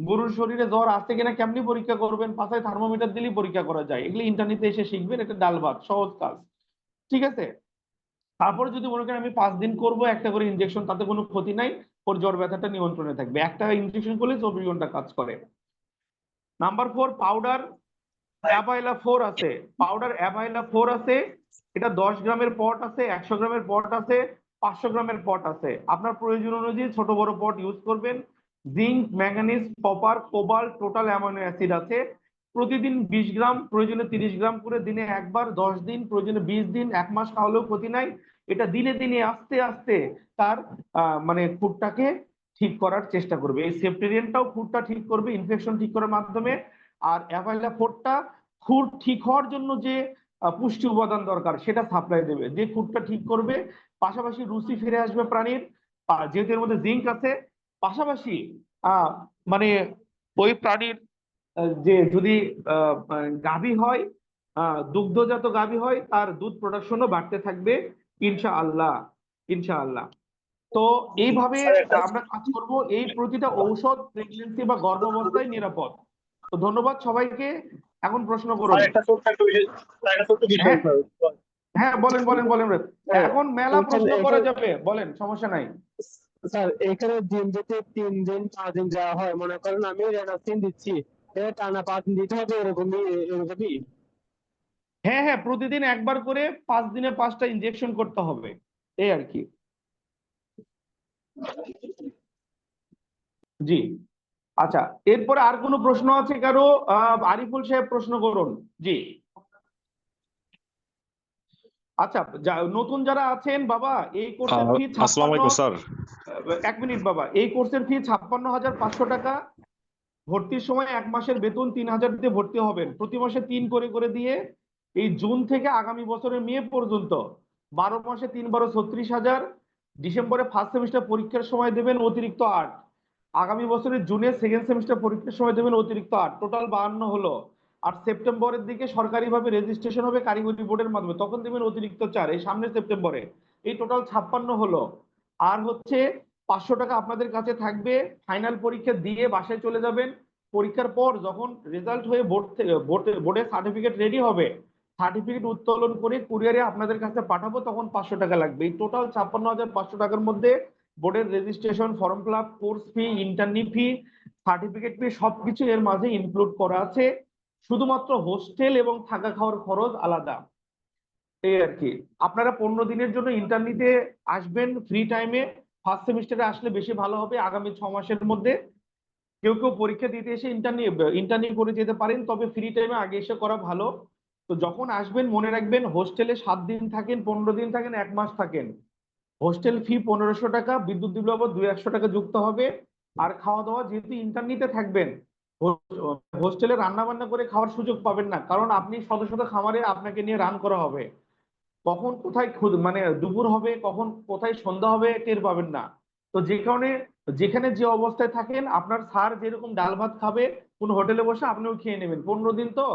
Speaker 1: গরুর শরীরে জ্বর আছে কিনা কেমনি পরীক্ষা করবেন? পাশায় থার্মোমিটার দিলেই পরীক্ষা করা যায়। এগুলো ইন্টারনেটে এসে শিখবেন, এটা ডাল ভাত, সহজ কাজ। ঠিক আছে। তারপরে যদি মনে করেন আমি 5 দিন করবো একটা করে ইনজেকশন, তাতে কোনো ক্ষতি নাই, ওর জ্বর ব্যথাটা নিয়ন্ত্রণে থাকবে। একটা ইনজেকশন করলে 24 ঘন্টা কাজ করে। নাম্বার 4, পাউডার অ্যাভাইলা 4 আছে। পাউডার অ্যাভাইলা 4 আছে। এটা 10 গ্রামের পট আছে, 100 গ্রামের পট আছে, 500 গ্রামের পট আছে। আপনার প্রয়োজন অনুযায়ী ছোট বড় পট ইউজ করবেন। Zinc, manganese, copper, cobalt, total amino acid আছে। প্রতিদিন 20 গ্রাম, প্রয়োজনে 30 গ্রাম করে, দিনে একবার, 10 দিন, প্রয়োজনে 20 দিন, 1 মাস খাওয়ালেও ক্ষতি নাই। এটা দিনে দিনে আস্তে আস্তে তার মানে ফুডটাকে ঠিক করার চেষ্টা করবে। এই সেপ্টেরিয়ানটাও ফুডটা ঠিক করবে ইনফেকশন ঠিক করার মাধ্যমে। আর অ্যাভাইলা 4টা খুর ঠিক হওয়ার জন্য যে পুষ্টি উপাদান দরকার সেটা সাপ্লাই দেবে, যে খুরটা ঠিক করবে। পাশাপাশি রুচি ফিরে আসবে প্রাণীর, যেহেতু এর মধ্যে জিঙ্ক আছে। পাশাপাশি আহ মানে ওই প্রাণীর যে যদি গাভী হয়, দুগ্ধজাত গাভী হয়, তার দুধ প্রোডাকশনও বাড়তে থাকবে ইনশাআল্লাহ, ইনশাআল্লাহ। তো এইভাবে আমরা কাজ করব। এই প্রতিটা ঔষধ প্রেগনেন্সি বা গর্ভাবস্থায় নিরাপদ। তো ধন্যবাদ সবাইকে। এখন প্রশ্ন করুন।
Speaker 4: একটা ছোট্ট বিষয়
Speaker 1: হ্যাঁ,
Speaker 4: স্যার।
Speaker 1: হ্যাঁ, বলেন বলেন বলেন।
Speaker 4: হ্যাঁ,
Speaker 1: এখন মেলা
Speaker 4: এখানে
Speaker 1: প্রশ্ন করা
Speaker 4: এখানে
Speaker 1: যাবে, বলেন, সমস্যা নাই।
Speaker 4: স্যার এখানে দিন যদি 3 দিন 4 দিন যাওয়া হয়, মনে করেন আমি রেনাসিন দিচ্ছি, টানা 5 দিন দিতে হবে, এরকমই।
Speaker 1: হ্যাঁ, হ্যাঁ, প্রতিদিন একবার করে 5 দিনে 5টা ইনজেকশন করতে হবে, এই আর কি। জি, আচ্ছা, এরপরে আর কোনো প্রশ্ন আছে কারো? আরিফুল সাহেব প্রশ্ন করুন। জি, আচ্ছা, নতুন যারা আছেন বাবা, এই কোর্সের ফি
Speaker 5: আসসালামু
Speaker 1: 56।
Speaker 5: আলাইকুম স্যার।
Speaker 1: এক মিনিট বাবা, এই কোর্সের ফি 56,500 টাকা। ভর্তির সময় 1 মাসের বেতন 3,000 দিয়ে ভর্তি হবেন, প্রতি মাসে 3 করে করে দিয়ে এই জুন থেকে আগামী বছরের মে পর্যন্ত 12 মাসে 3 12 36,000। ডিসেম্বরে ফার্স্ট সেমিস্টার পরীক্ষার সময় দেবেন অতিরিক্ত 8। আগামী বছরের জুনে সেকেন্ড সেমিস্টার পরীক্ষার সময় দেবেন অতিরিক্ত 8, টোটাল 52 হলো। আর সেপ্টেম্বরের দিকে সরকারিভাবে রেজিস্ট্রেশন হবে কারিগরি বোর্ডের মাধ্যমে, তখন দেবেন অতিরিক্ত 4, এই সামনের সেপ্টেম্বরে। এই টোটাল 56 হলো। আর হচ্ছে 500 টাকা আপনাদের কাছে থাকবে, ফাইনাল পরীক্ষা দিয়ে বাসায় চলে যাবেন। পরীক্ষার পর যখন রেজাল্ট হয়ে বোর্ডের সার্টিফিকেট রেডি হবে, সার্টিফিকেট উত্তোলন করে কুরিয়ারে আপনাদের কাছে পাঠাবো, তখন 500 টাকা লাগবে। এই টোটাল 56,500 টাকার মধ্যে বোর্ডের registration, form fill up, course fee, internee fee, certificate fee সবকিছু এর মাঝে ইনক্লুড করা আছে। শুধুমাত্র হোস্টেল এবং থাকা খাওয়ার খরচ আলাদা, এই আর কি। আপনারা 15 দিনের জন্য ইন্টার্নিতে আসবেন ফ্রি টাইমে। ফার্স্ট সেমিস্টারে আসলে বেশি ভালো হবে। আগামী 6 মাসের মধ্যে কেউ কেউ পরীক্ষা দিতে এসে ইন্টার্নি করে যেতে পারেন, তবে ফ্রি টাইমে আগে এসে করা ভালো। তো যখন আসবেন মনে রাখবেন, হোস্টেলে 7 দিন থাকেন, 15 দিন থাকেন, 1 মাস থাকেন, হোস্টেল ফি 1500 টাকা, বিদ্যুৎ বিল বাবদ 200 টাকা যুক্ত হবে। আর খাওয়া দাওয়া, যেহেতু ইন্টার্নিতে থাকবেন, হোস্টেলে রান্না বান্না করে খাওয়ার সুযোগ পাবেন না, কারণ আপনি শত শত খামারে আপনাকে নিয়ে রান করা হবে। কখন কোথায় মানে দুপুর হবে, কখন কোথায় সন্ধ্যা হবে টের পাবেন না। তো যে কারণে যেখানে যে অবস্থায় থাকেন, আপনার স্যার যেরকম ডাল ভাত খাবে কোনো হোটেলে বসে, আপনিও খেয়ে নেবেন। 15 দিন তো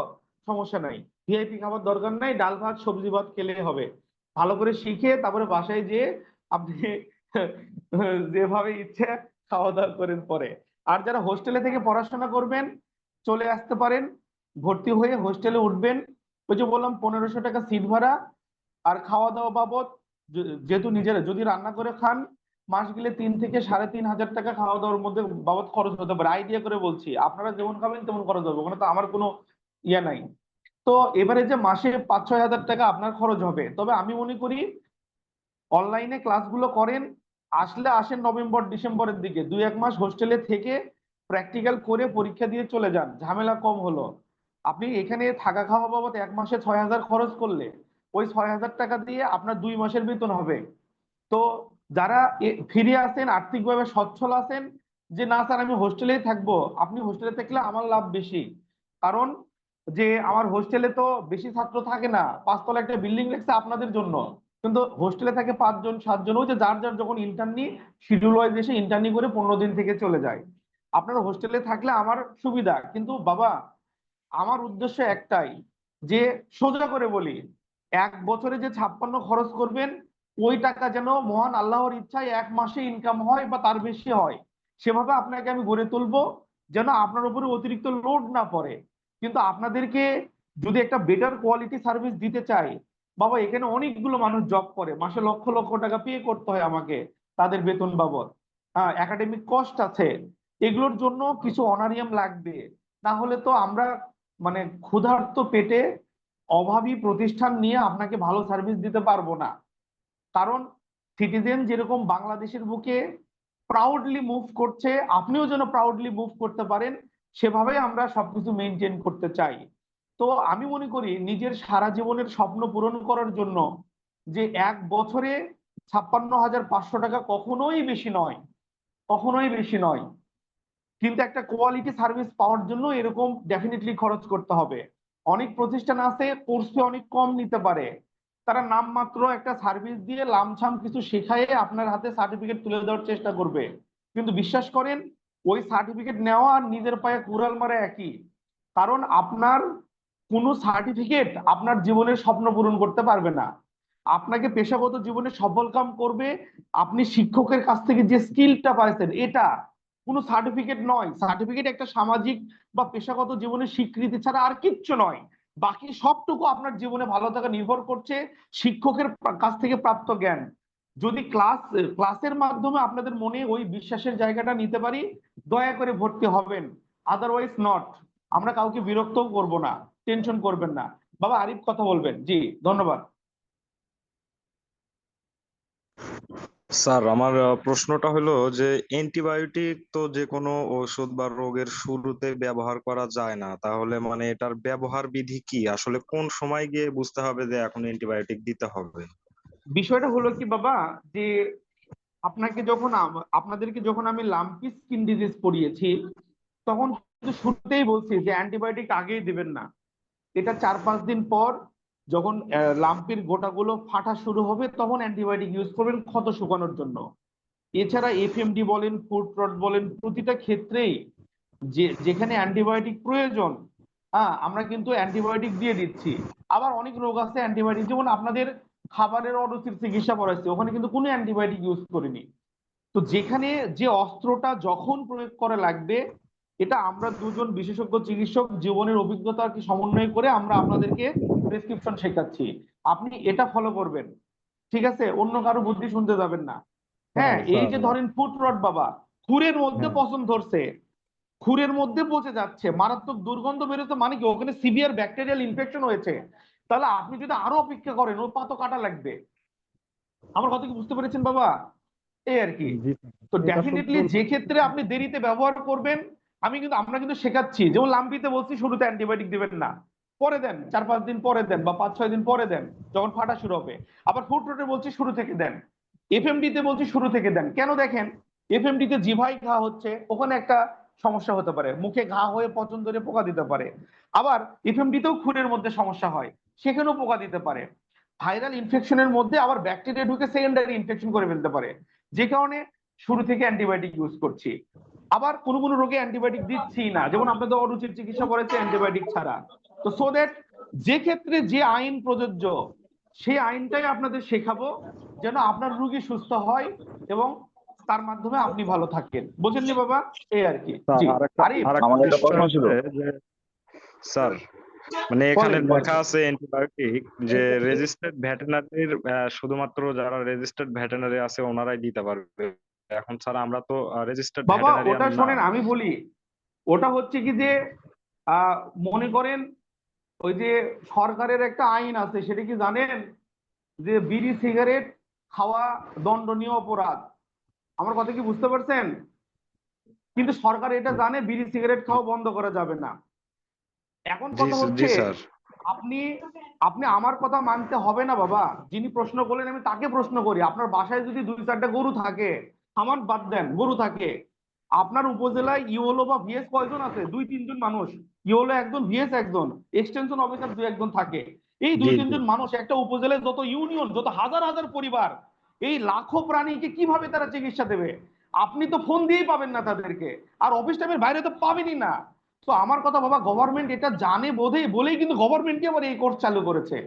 Speaker 1: সমস্যা নাই, ভিআইপি খাবার দরকার নাই, ডাল ভাত সবজি ভাত খেলে হবে। ভালো করে শিখে তারপরে বাসায় যেয়ে আপনি যেভাবে ইচ্ছে খাওয়া দাওয়া করেন পরে। আর যারা হোস্টেলে থেকে পড়াশোনা করবেন, চলে আসতে পারেন, ভর্তি হয়ে হোস্টেলে উঠবেন। ওই যে বললাম 1500 টাকা সিট ভাড়া, আর খাওয়া দাওয়া বাবদ, যেহেতু নিজেরা যদি রান্না করে খান, মাস গেলে 3 থেকে 3,500 টাকা খাওয়া দাওয়ার মধ্যে বাবদ খরচ হতে পারে। আইডিয়া করে বলছি, আপনারা যেমন খাবেন তেমন খরচ হবে, ওখানে তো আমার কোনো ইয়ে নাই। তো এবারে যে মাসে 5-6 হাজার টাকা আপনার খরচ হবে, তবে আমি মনে করি অনলাইনে ক্লাসগুলো করেন, আসলে আসেন নভেম্বর ডিসেম্বরের দিকে 2-1 মাস হোস্টেলে থেকে প্র্যাকটিক্যাল করে পরীক্ষা দিয়ে চলে যান, ঝামেলা কম হলো। আপনি এখানে থাকা খাওয়া বাবদ 1 মাসে 6,000 খরচ করলে, ওই 6,000 টাকা দিয়ে আপনার 2 মাসের বেতন হবে। তো যারা ফিরে আসেন, আর্থিকভাবে সচ্ছল আছেন, যে না স্যার আমি হোস্টেলেই থাকবো, আপনি হোস্টেলে থাকলে আমার লাভ বেশি। কারণ যে আমার হোস্টেলে তো বেশি ছাত্র থাকে না, 5 তলা একটা বিল্ডিং রেখেছে আপনাদের জন্য, কিন্তু হোস্টেলে থাকে 5 জন 7 জন, ওই যে যার যার যখন ইন্টার্নি শিডিউল ওয়াইজ এসে ইন্টার্নি করে 15 দিন থেকে চলে যায়। আপনার হোস্টেলে থাকলে আমার সুবিধা, কিন্তু বাবা আমার উদ্দেশ্য একটাই, যে সোজা করে বলি, 1 বছরে যে 56 খরচ করবেন, ওই টাকা যেন মহান আল্লাহর ইচ্ছায় 1 মাসে ইনকাম হয় বা তার বেশি হয়, সেভাবে আপনাকে আমি গড়ে তুলবো, যেন আপনার উপরে অতিরিক্ত লোড না পড়ে। কিন্তু আপনাদেরকে যদি একটা বেটার কোয়ালিটি সার্ভিস দিতে চাই, বাবা এখানে অনেকগুলো মানুষ জব করে, মাসে লক্ষ লক্ষ টাকা পে করতে হয় আমাকে তাদের বেতন বাবদ। হ্যাঁ, একাডেমিক কস্ট আছে, এগুলোর জন্য কিছু অনারিয়াম লাগবে। না হলে তো আমরা মানে ক্ষুধার্ত পেটে অভাবী প্রতিষ্ঠান নিয়ে আপনাকে ভালো সার্ভিস দিতে পারবো না। কারণ সিটিজেন যেরকম বাংলাদেশের বুকে প্রাউডলি মুভ করছে, আপনিও যেন প্রাউডলি মুভ করতে পারেন, সেভাবে আমরা সবকিছু মেনটেন করতে চাই। তো আমি মনে করি নিজের সারা জীবনের স্বপ্ন পূরণ করার জন্য যে 1 বছরে 56,500 টাকা কখনোই বেশি নয়, কখনোই বেশি নয়। কিন্তু একটা কোয়ালিটি সার্ভিস পাওয়ার জন্য এরকম ডেফিনেটলি খরচ করতে হবে। অনেক প্রতিষ্ঠান আছে কোর্স ফি অনেক কম নিতে পারে, তারা নামমাত্র একটা সার্ভিস দিয়ে লামছাম কিছু শেখায়ে আপনার হাতে সার্টিফিকেট তুলে দেওয়ার চেষ্টা করবে। কিন্তু বিশ্বাস করেন, ওই সার্টিফিকেট নেওয়া আর নিজের পায়ে কুড়াল মারা একই। কারণ আপনার কোনো সার্টিফিকেট আপনার জীবনের স্বপ্ন পূরণ করতে পারবে না। আপনাকে পেশাগত জীবনে সফল কাম করবে আপনি শিক্ষকের কাছ থেকে যে স্কিলটা পাইছেন, এটা কোনো সার্টিফিকেট নয়। সার্টিফিকেট একটা সামাজিক বা পেশাগত জীবনের স্বীকৃতি ছাড়া আর কিচ্ছু নয়। বাকি সবটুকু আপনার জীবনে ভালো থাকা নির্ভর করছে শিক্ষকের কাছ থেকে প্রাপ্ত জ্ঞান। যদি ক্লাসের মাধ্যমে আপনাদের মনে ওই বিশ্বাসের জায়গাটা নিতে পারি, দয়া করে ভর্তি হবেন, আদারওয়াইজ নট। আমরা কাউকে বিরক্তও করব না, টেনশন করবেন না। বাবা আরিফ কথা বলবেন। জি, ধন্যবাদ।
Speaker 5: স্যার আমার প্রশ্নটা হলো যে অ্যান্টিবায়োটিক তো যে কোনো ওষুধ বা রোগের শুরুতে ব্যবহার করা যায় না, তাহলে মানে এটার ব্যবহার বিধি কি? আসলে কোন সময় গিয়ে বুঝতে হবে যে এখন অ্যান্টিবায়োটিক দিতে হবে?
Speaker 1: বিষয়টা হলো কি বাবা, যে আপনাদেরকে যখন আমি লাম্পি স্কিন ডিজিজ পড়িয়েছি, তখন কিন্তু শুরুতেই বলছি যে অ্যান্টিবায়োটিক আগেই দিবেন না। এটা 4-5 দিন পর যখন লাম্পির গোটাগুলো ফাটা শুরু হবে তখন অ্যান্টিবায়োটিক ইউজ করবেন ক্ষত শুকানোর জন্য। এছাড়া এফএমডি বলেন, ফুট রট বলেন, প্রতিটা ক্ষেত্রেই যেখানে অ্যান্টিবায়োটিক প্রয়োজন, আমরা কিন্তু অ্যান্টিবায়োটিক দিয়ে দিচ্ছি। আবার অনেক রোগ আছে অ্যান্টিবায়োটিক, যেমন আপনাদের খাবারের অরুচির চিকিৎসা করাচ্ছে, ওখানে কিন্তু কোনো অ্যান্টিবায়োটিক ইউজ করিনি। তো যেখানে যে অস্ত্রটা যখন প্রয়োগ করা লাগবে, এটা আমরা দুজন বিশেষজ্ঞ চিকিৎসক জীবনের অভিজ্ঞতাকে সমন্বয় করে আমরা আপনাদেরকে প্রেসক্রিপশন শেখাচ্ছি। আপনি এটা ফলো করবেন, ঠিক আছে? অন্য কারো বুদ্ধি শুনতে যাবেন না। হ্যাঁ, এই যে ধরেন ফুট রট বাবা, খুরের মধ্যে পছন্দ ধরছে, খুরের মধ্যে পচে যাচ্ছে, মারাত্মক দুর্গন্ধ বেরোতে, মানে কি ওখানে সিভিয়ার ব্যাকটেরিয়াল ইনফেকশন হয়েছে, তাহলে আপনি যদি আরো অপেক্ষা করেন ওর পাতো কাটা লাগবে। আমার কথা কি বুঝতে পেরেছেন বাবা? এই আর কি। তো ডেফিনেটলি যে ক্ষেত্রে আপনি দেরিতে ব্যবহার করবেন, আমরা কিন্তু শেখাচ্ছি, যেমন লাম্পিতে বলছি শুরুতে অ্যান্টিবায়োটিক দিবেন না, পরে দেন, 4-5 দিন পরে দেন বা 5-6 দিন পরে দেন যখন ফাটা শুরু হবে। আবার ফুট রোটে বলছি শুরু থেকে দেন। এফএমডি তে বলছি শুরু থেকে দেন। কেন দেখেন, এফএমডি তে জিভাই ঘা হচ্ছে, ওখানে একটা সমস্যা হতে পারে, মুখে ঘা হয়ে পচন ধরে পোকা দিতে পারে। আবার এফএমডি তেও খুরের মধ্যে সমস্যা হয়, সেখানেও পোকা দিতে পারে। ভাইরাল ইনফেকশনের মধ্যে আবার ব্যাকটেরিয়া ঢুকে সেকেন্ডারি ইনফেকশন করে ফেলতে পারে, যে কারণে শুরু থেকে অ্যান্টিবায়োটিক ইউজ করছি। আবার কোনো কোনো রোগে অ্যান্টিবায়োটিক দিচ্ছি না, যেমন আপনাদের অরুচির চিকিৎসা করেছে অ্যান্টিবায়োটিক ছাড়া। তো সো দ্যাট যে ক্ষেত্রে যে আইন প্রযোজ্য, সেই আইনটাই আপনাদের শেখাবো, যেন আপনার রোগী সুস্থ হয় এবং তার মাধ্যমে আপনি ভালো থাকেন। বুঝেননি বাবা? এই আর কি। জি আরিফ,
Speaker 6: আমার একটা প্রশ্ন ছিল।
Speaker 5: স্যার মানে এখানে
Speaker 1: বলেন বলেন।
Speaker 5: লেখা আছে অ্যান্টিবায়োটিক যে রেজিস্টার্ড ভেটেরিনারির, শুধুমাত্র যারা রেজিস্টার্ড ভেটেরিনারি আছে ওনারাই দিতে পারবে। এখন স্যার আমরা তো রেজিস্টার্ড
Speaker 1: বাবা
Speaker 5: ভেটেরিনারিয়ান
Speaker 1: ওটা
Speaker 5: না।
Speaker 1: শোনেন, আমি বলি, ওটা হচ্ছে কি যে মনে করেন ওই যে সরকারের একটা আইন আছে, সেটা কি জানেন যে বিড়ি সিগারেট খাওয়া দণ্ডনীয় অপরাধ? আমার কথা কি বুঝতে পারছেন? কিন্তু সরকার এটা জানে বিড়ি সিগারেট খাওয়া বন্ধ করা যাবে না। এখন
Speaker 5: জি
Speaker 1: কথা
Speaker 5: জি
Speaker 1: হচ্ছে,
Speaker 5: স্যার।
Speaker 1: আপনি আপনি আমার কথা মানতে হবে না বাবা। যিনি প্রশ্ন করলেন আমি তাকে প্রশ্ন করি, আপনার বাসায় যদি 2-4টা গরু থাকে, আমার বাদ দেন, গরু থাকে, আপনার উপজেলায় ইওলো বা ভিএস কয়জন আছে? 2-3 জন মানুষ। ইওলো একজন, ভিএস একজন, এক্সটেনশন অফিসার 2-1 জন থাকে। এই
Speaker 5: জি
Speaker 1: 2-3 জন মানুষ একটা উপজেলায় যত ইউনিয়ন, যত হাজার হাজার পরিবার, এই লাখো প্রাণীকে কিভাবে তারা চিকিৎসা দেবে? আপনি তো ফোন দিয়েই পাবেন না তাদেরকে, আর অফিস টাইমের বাইরে তো পাবেনই না। তো আমার কথা বাবা, গভর্নমেন্ট এটা জানে বোধেই বলেই কিন্তু গভর্নমেন্টকে আবার এই কোর্স চালু করেছে।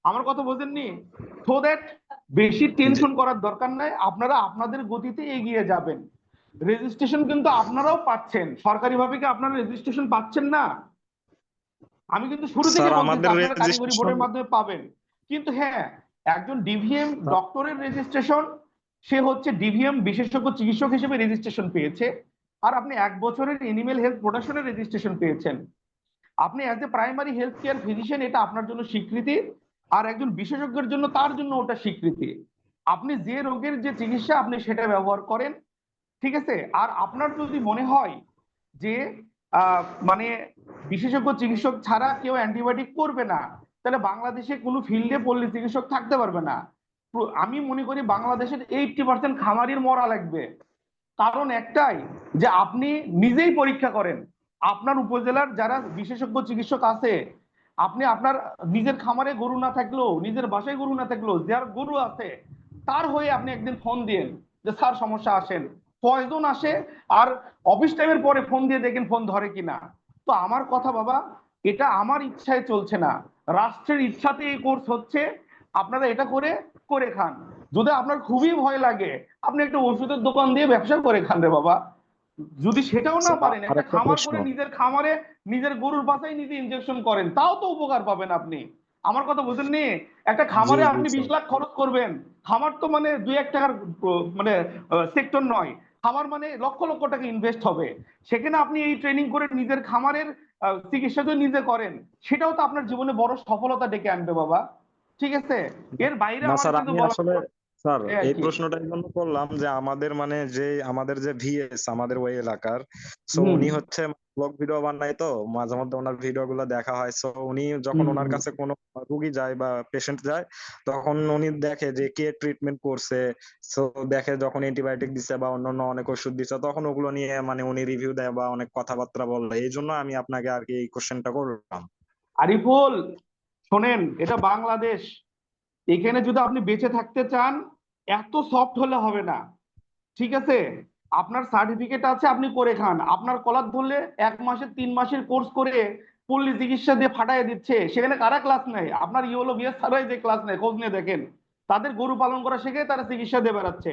Speaker 1: আমার কথা বোঝেননি? সো দ্যাট বেশি
Speaker 5: জি
Speaker 1: টেনশন করার দরকার নাই, আপনারা আপনাদের গতিতে এগিয়ে যাবেন। রেজিস্ট্রেশন কিন্তু আপনারাও পাচ্ছেন, সরকারিভাবে কি আপনারা রেজিস্ট্রেশন পাচ্ছেন না? আমি কিন্তু শুরু থেকে
Speaker 5: স্যার
Speaker 1: বলতেছি
Speaker 5: আমাদের
Speaker 1: আপনারা কারিগরি
Speaker 5: রেজিস্ট্রেশন।
Speaker 1: বোর্ডের মাধ্যমে পাবেন। কিন্তু হ্যাঁ, একজন ডিভিএম ডক্টরের রেজিস্ট্রেশন, সে হচ্ছে ডিভিএম বিশেষজ্ঞ চিকিৎসক হিসেবে রেজিস্ট্রেশন পেয়েছে। আর আপনি 1 বছরের এনিমেল হেলথ প্রোডাকশনের রেজিস্ট্রেশন পেয়েছেন। আপনি as a primary health care physician, এটা আপনার জন্য স্বীকৃতি। আর একজন বিশেষজ্ঞের জন্য, তার জন্য ওটা স্বীকৃতি। আপনি যে রোগের যে চিকিৎসা আপনি সেটা ব্যবহার করেন, ঠিক আছে? আর আপনার যদি মনে হয় যে মানে বিশেষজ্ঞ চিকিৎসক ছাড়া কেউ অ্যান্টিবায়োটিক করবে না, তাহলে বাংলাদেশে কোনো ফিল্ডে পল্লী চিকিৎসক থাকতে পারবে না। আমি মনে করি বাংলাদেশের 80% খামারির মরা লাগবে। কারণ একটাই, যে আপনি নিজেই পরীক্ষা করেন, আপনার উপজেলার যারা বিশেষজ্ঞ চিকিৎসক আছে, আপনি আপনার নিজের খামারে গরু না থাকলেও, নিজের বাসায় গরু না থাকলেও, যার গরু আছে তার হয়ে আপনি একদিন ফোন দিন যে স্যার সমস্যা, আসেন। কয়জন আসে, আর অফিস টাইমের পরে ফোন দিয়ে দেখেন ফোন ধরে কিনা। তো আমার কথা বাবা, এটা আমার ইচ্ছায় চলছে না, রাষ্ট্রের ইচ্ছাতে এই কোর্স হচ্ছে। আপনারা এটা করে করে খান। যদি আপনার খুবই ভয় লাগে, আপনি একটা ওষুধের দোকান দিয়ে ব্যবসা করে খান রে বাবা। যদি সেটাও না
Speaker 5: স্যার
Speaker 1: পারেন, একটা
Speaker 5: আরেকটা
Speaker 1: খামার
Speaker 5: প্রশ্ন।
Speaker 1: করে নিজের খামারে নিজের গরুর বাসায় নিজে ইনজেকশন করেন, তাও তো উপকার পাবেন আপনি। আমার কথা বুঝেননি? একটা
Speaker 5: জি
Speaker 1: খামারে
Speaker 5: জি
Speaker 1: আপনি 20
Speaker 5: স্যার।
Speaker 1: লাখ খরচ করবেন। খামার তো মানে 2-1 টাকার মানে সেক্টর নয়। খামার মানে লক্ষ লক্ষ টাকা ইনভেস্ট হবে। সেখানে আপনি এই ট্রেনিং করে নিজের খামারের চিকিৎসা যদি নিজে করেন, সেটাও তো আপনার জীবনে বড় সফলতা ডেকে আনবে বাবা। ঠিক আছে? এর বাইরে
Speaker 5: না
Speaker 1: আমার
Speaker 5: স্যার
Speaker 1: কিন্তু
Speaker 5: আমি
Speaker 1: বলা,
Speaker 5: আসলে স্যার
Speaker 1: এই আর
Speaker 5: এই
Speaker 1: কি।
Speaker 5: প্রশ্নটা এই জন্য করলাম যে আমাদের মানে যে আমাদের যে ভিএস আমাদের ওই এলাকার, সো
Speaker 1: হুম
Speaker 5: উনি হচ্ছে ব্লগ ভিডিও বানায়, তো মাঝে মধ্যে ওনার ভিডিও গুলো দেখা হয়। সো উনি যখন
Speaker 1: হুম
Speaker 5: ওনার
Speaker 1: হুম।
Speaker 5: কাছে কোনো রুগী যায় বা পেশেন্ট যায়, তখন উনি দেখে যে কে ট্রিটমেন্ট করছে, সো দেখে যখন অ্যান্টিবায়োটিক দিছে বা অন্যান্য অনেক ওষুধ দিছে, তখন ওগুলো নিয়ে মানে উনি রিভিউ দেয় বা অনেক কথাবার্তা বলে। এই জন্য আমি আপনাকে আর কি এই কোশ্চেনটা করলাম।
Speaker 1: আরিফুল, শোনেন, এটা বাংলাদেশ। এখানে যদি আপনি বেঁচে থাকতে চান, এত সফট হলে হবে না। ঠিক আছে, আপনার সার্টিফিকেট আছে, আপনি করে খান। আপনার কলার ধরলে 1 মাসের 3 মাসের কোর্স করে পল্লী চিকিৎসা দিয়ে ফাটাই দিচ্ছে, সেখানে কারা ক্লাস নেয়? আপনার ইওলো বিএস ছাড়াই যে ক্লাস নেয়, খোঁজ নিয়ে দেখেন। তাদের গরু পালন করা শিখে তারা চিকিৎসা দিয়ে বেড়াচ্ছে।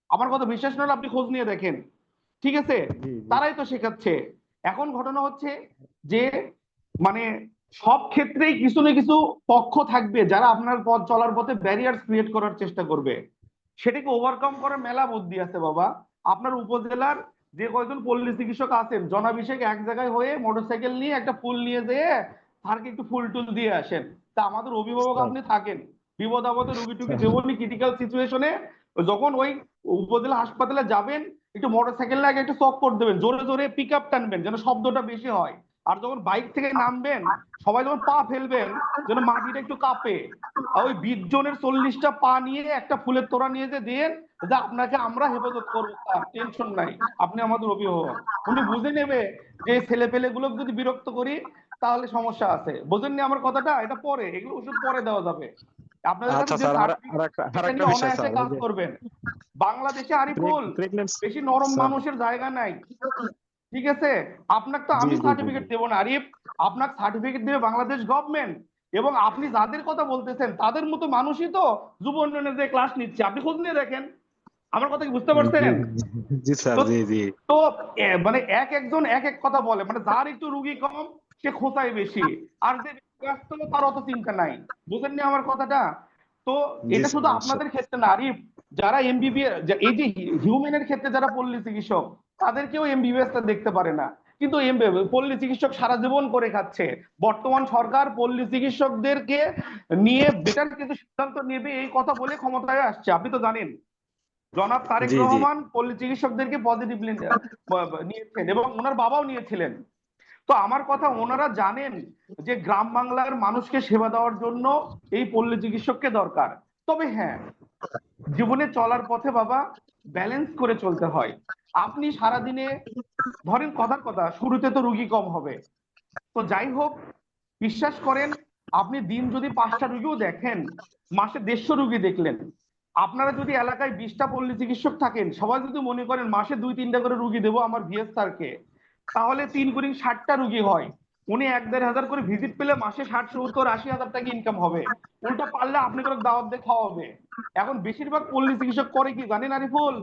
Speaker 1: আমার কথা বিশ্বাস না হলে আপনি খোঁজ নিয়ে দেখেন। ঠিক আছে,
Speaker 5: জি জি।
Speaker 1: তারাই তো শেখাচ্ছে। এখন ঘটনা হচ্ছে যে, মানে সব ক্ষেত্রেই কিছু না কিছু পক্ষ থাকবে যারা আপনার পথ চলার পথে ব্যারিয়ার ক্রিয়েট করার চেষ্টা করবে। সেটাকে ওভারকাম করার মেলা বুদ্ধি আছে বাবা। আপনার উপজেলার যে কয়জন পল্লী চিকিৎসক আছেন, জনাভিষেক এক জায়গায় হয়ে মোটরসাইকেল নিয়ে একটা ফুল নিয়ে যেয়ে স্যারকে একটু ফুল টুল দিয়ে আসেন। তা আমাদের অভিভাবক
Speaker 5: স্যার
Speaker 1: আপনি থাকেন, বিপদ আপদে রুগী টুগী
Speaker 5: স্যার
Speaker 1: দেবনি ক্রিটিক্যাল সিচুয়েশনে, যখন ওই উপজেলা হাসপাতালে যাবেন, একটু মোটরসাইকেল লাগে একটু চক করে দেবেন, জোরে জোরে পিক আপ টানবেন যেন শব্দটা বেশি হয়। আর যখন বাইক থেকে নামবেন, সবাই যখন পা ফেলবেন, যেন মাটিটা একটু কাঁপে। আর ওই 20 জনের 40টা পা নিয়ে একটা ফুলের তোড়া নিয়ে যে দিন, যে আপনাকে আমরা হেফাজত করবো স্যার, টেনশন নাই, আপনি আমাদের অভিভাবক। উনি বুঝে নেবে যে ছেলে পেলে গুলো যদি বিরক্ত করি তাহলে সমস্যা আছে। বোঝেননি আমার কথাটা? এটা পরে, এগুলো ওষুধ পরে দেওয়া যাবে। আপনাদের কাছে
Speaker 5: আচ্ছা
Speaker 1: যে
Speaker 5: স্যার, আর
Speaker 1: সার্টিফিকেট,
Speaker 5: আর
Speaker 1: এটা
Speaker 5: একটা
Speaker 1: নিয়ে
Speaker 5: বিষয়
Speaker 1: অনায়াসে
Speaker 5: স্যার, ওই
Speaker 1: কাজ
Speaker 5: যে
Speaker 1: করবেন। বাংলাদেশে আরিফুল
Speaker 5: প্রেগনেন্সি।
Speaker 1: বেশি নরম
Speaker 5: স্যার
Speaker 1: মানুষের জায়গা নাই। ঠিক আছে, আপনাকে তো
Speaker 5: জি
Speaker 1: আমি
Speaker 5: জি জি জি।
Speaker 1: সার্টিফিকেট দেবো না আরিফ, আপনাকে সার্টিফিকেট দেবে বাংলাদেশ গভর্নমেন্ট। এবং আপনি যাদের কথা বলতেছেন তাদের মতো মানুষই তো যুব উন্নয়নের যে ক্লাস নিচ্ছে, আপনি খোঁজ নিয়ে দেখেন। আমার কথা কি বুঝতে
Speaker 5: জি
Speaker 1: পারছেন?
Speaker 5: জি স্যার,
Speaker 1: তো
Speaker 5: জি জি।
Speaker 1: তো মানে এক একজন এক এক কথা বলে, মানে যার একটু রুগী কম সে খোঁচায় বেশি, আর যে ব্যস্ত তার অত চিন্তা নাই। বুঝেননি আমার কথাটা? তো
Speaker 5: জি
Speaker 1: এটা
Speaker 5: স্যার
Speaker 1: শুধু
Speaker 5: অবশ্যই।
Speaker 1: আপনাদের ক্ষেত্রে না আরিফ, যারা এমবিবিএস, এই যে হিউম্যানের ক্ষেত্রে যারা পল্লী চিকিৎসক, তাদেরকেও এমবিবিএস টা দেখতে পারে না। কিন্তু পল্লী চিকিৎসক সারা জীবন করে খাচ্ছে। বর্তমান সরকার পল্লী চিকিৎসকদেরকে নিয়ে বেটার কিছু সিদ্ধান্ত নেবে এই কথা বলে ক্ষমতায় আসছে, আপনি তো জানেন। জনাব তারেক
Speaker 5: জি জি।
Speaker 1: রহমান পল্লী চিকিৎসকদেরকে পজিটিভলি নিয়েছেন এবং ওনার বাবাও নিয়েছিলেন। তো আমার কথা, ওনারা জানেন যে গ্রাম বাংলার মানুষকে সেবা দেওয়ার জন্য এই পল্লী চিকিৎসককে দরকার। তবে হ্যাঁ, জীবনে চলার পথে বাবা ব্যালেন্স করে চলতে হয়। আপনি সারাদিনে, ধরেন কথার কথা, শুরুতে তো রুগী কম হবে, তো যাই হোক, বিশ্বাস করেন, আপনি দিন যদি 5টা রুগীও দেখেন, মাসে 150 রুগী দেখলেন। আপনারা যদি এলাকায় 20টা পল্লী চিকিৎসক থাকেন, সবাই যদি মনে করেন মাসে 2-3টা করে রুগী দেবো আমার ভিএস স্যারকে, তাহলে 3 গুণিন 60টা রুগী হয়। উনি 1-1.5 হাজার করে ভিজিট পেলে মাসে 60-70-80 হাজার টাকা ইনকাম হবে। উল্টা পারলে আপনি করে দাওয়াত দিয়ে খাওয়াবে। এখন বেশিরভাগ পল্লী চিকিৎসক করে কি জানেন আরিফুল?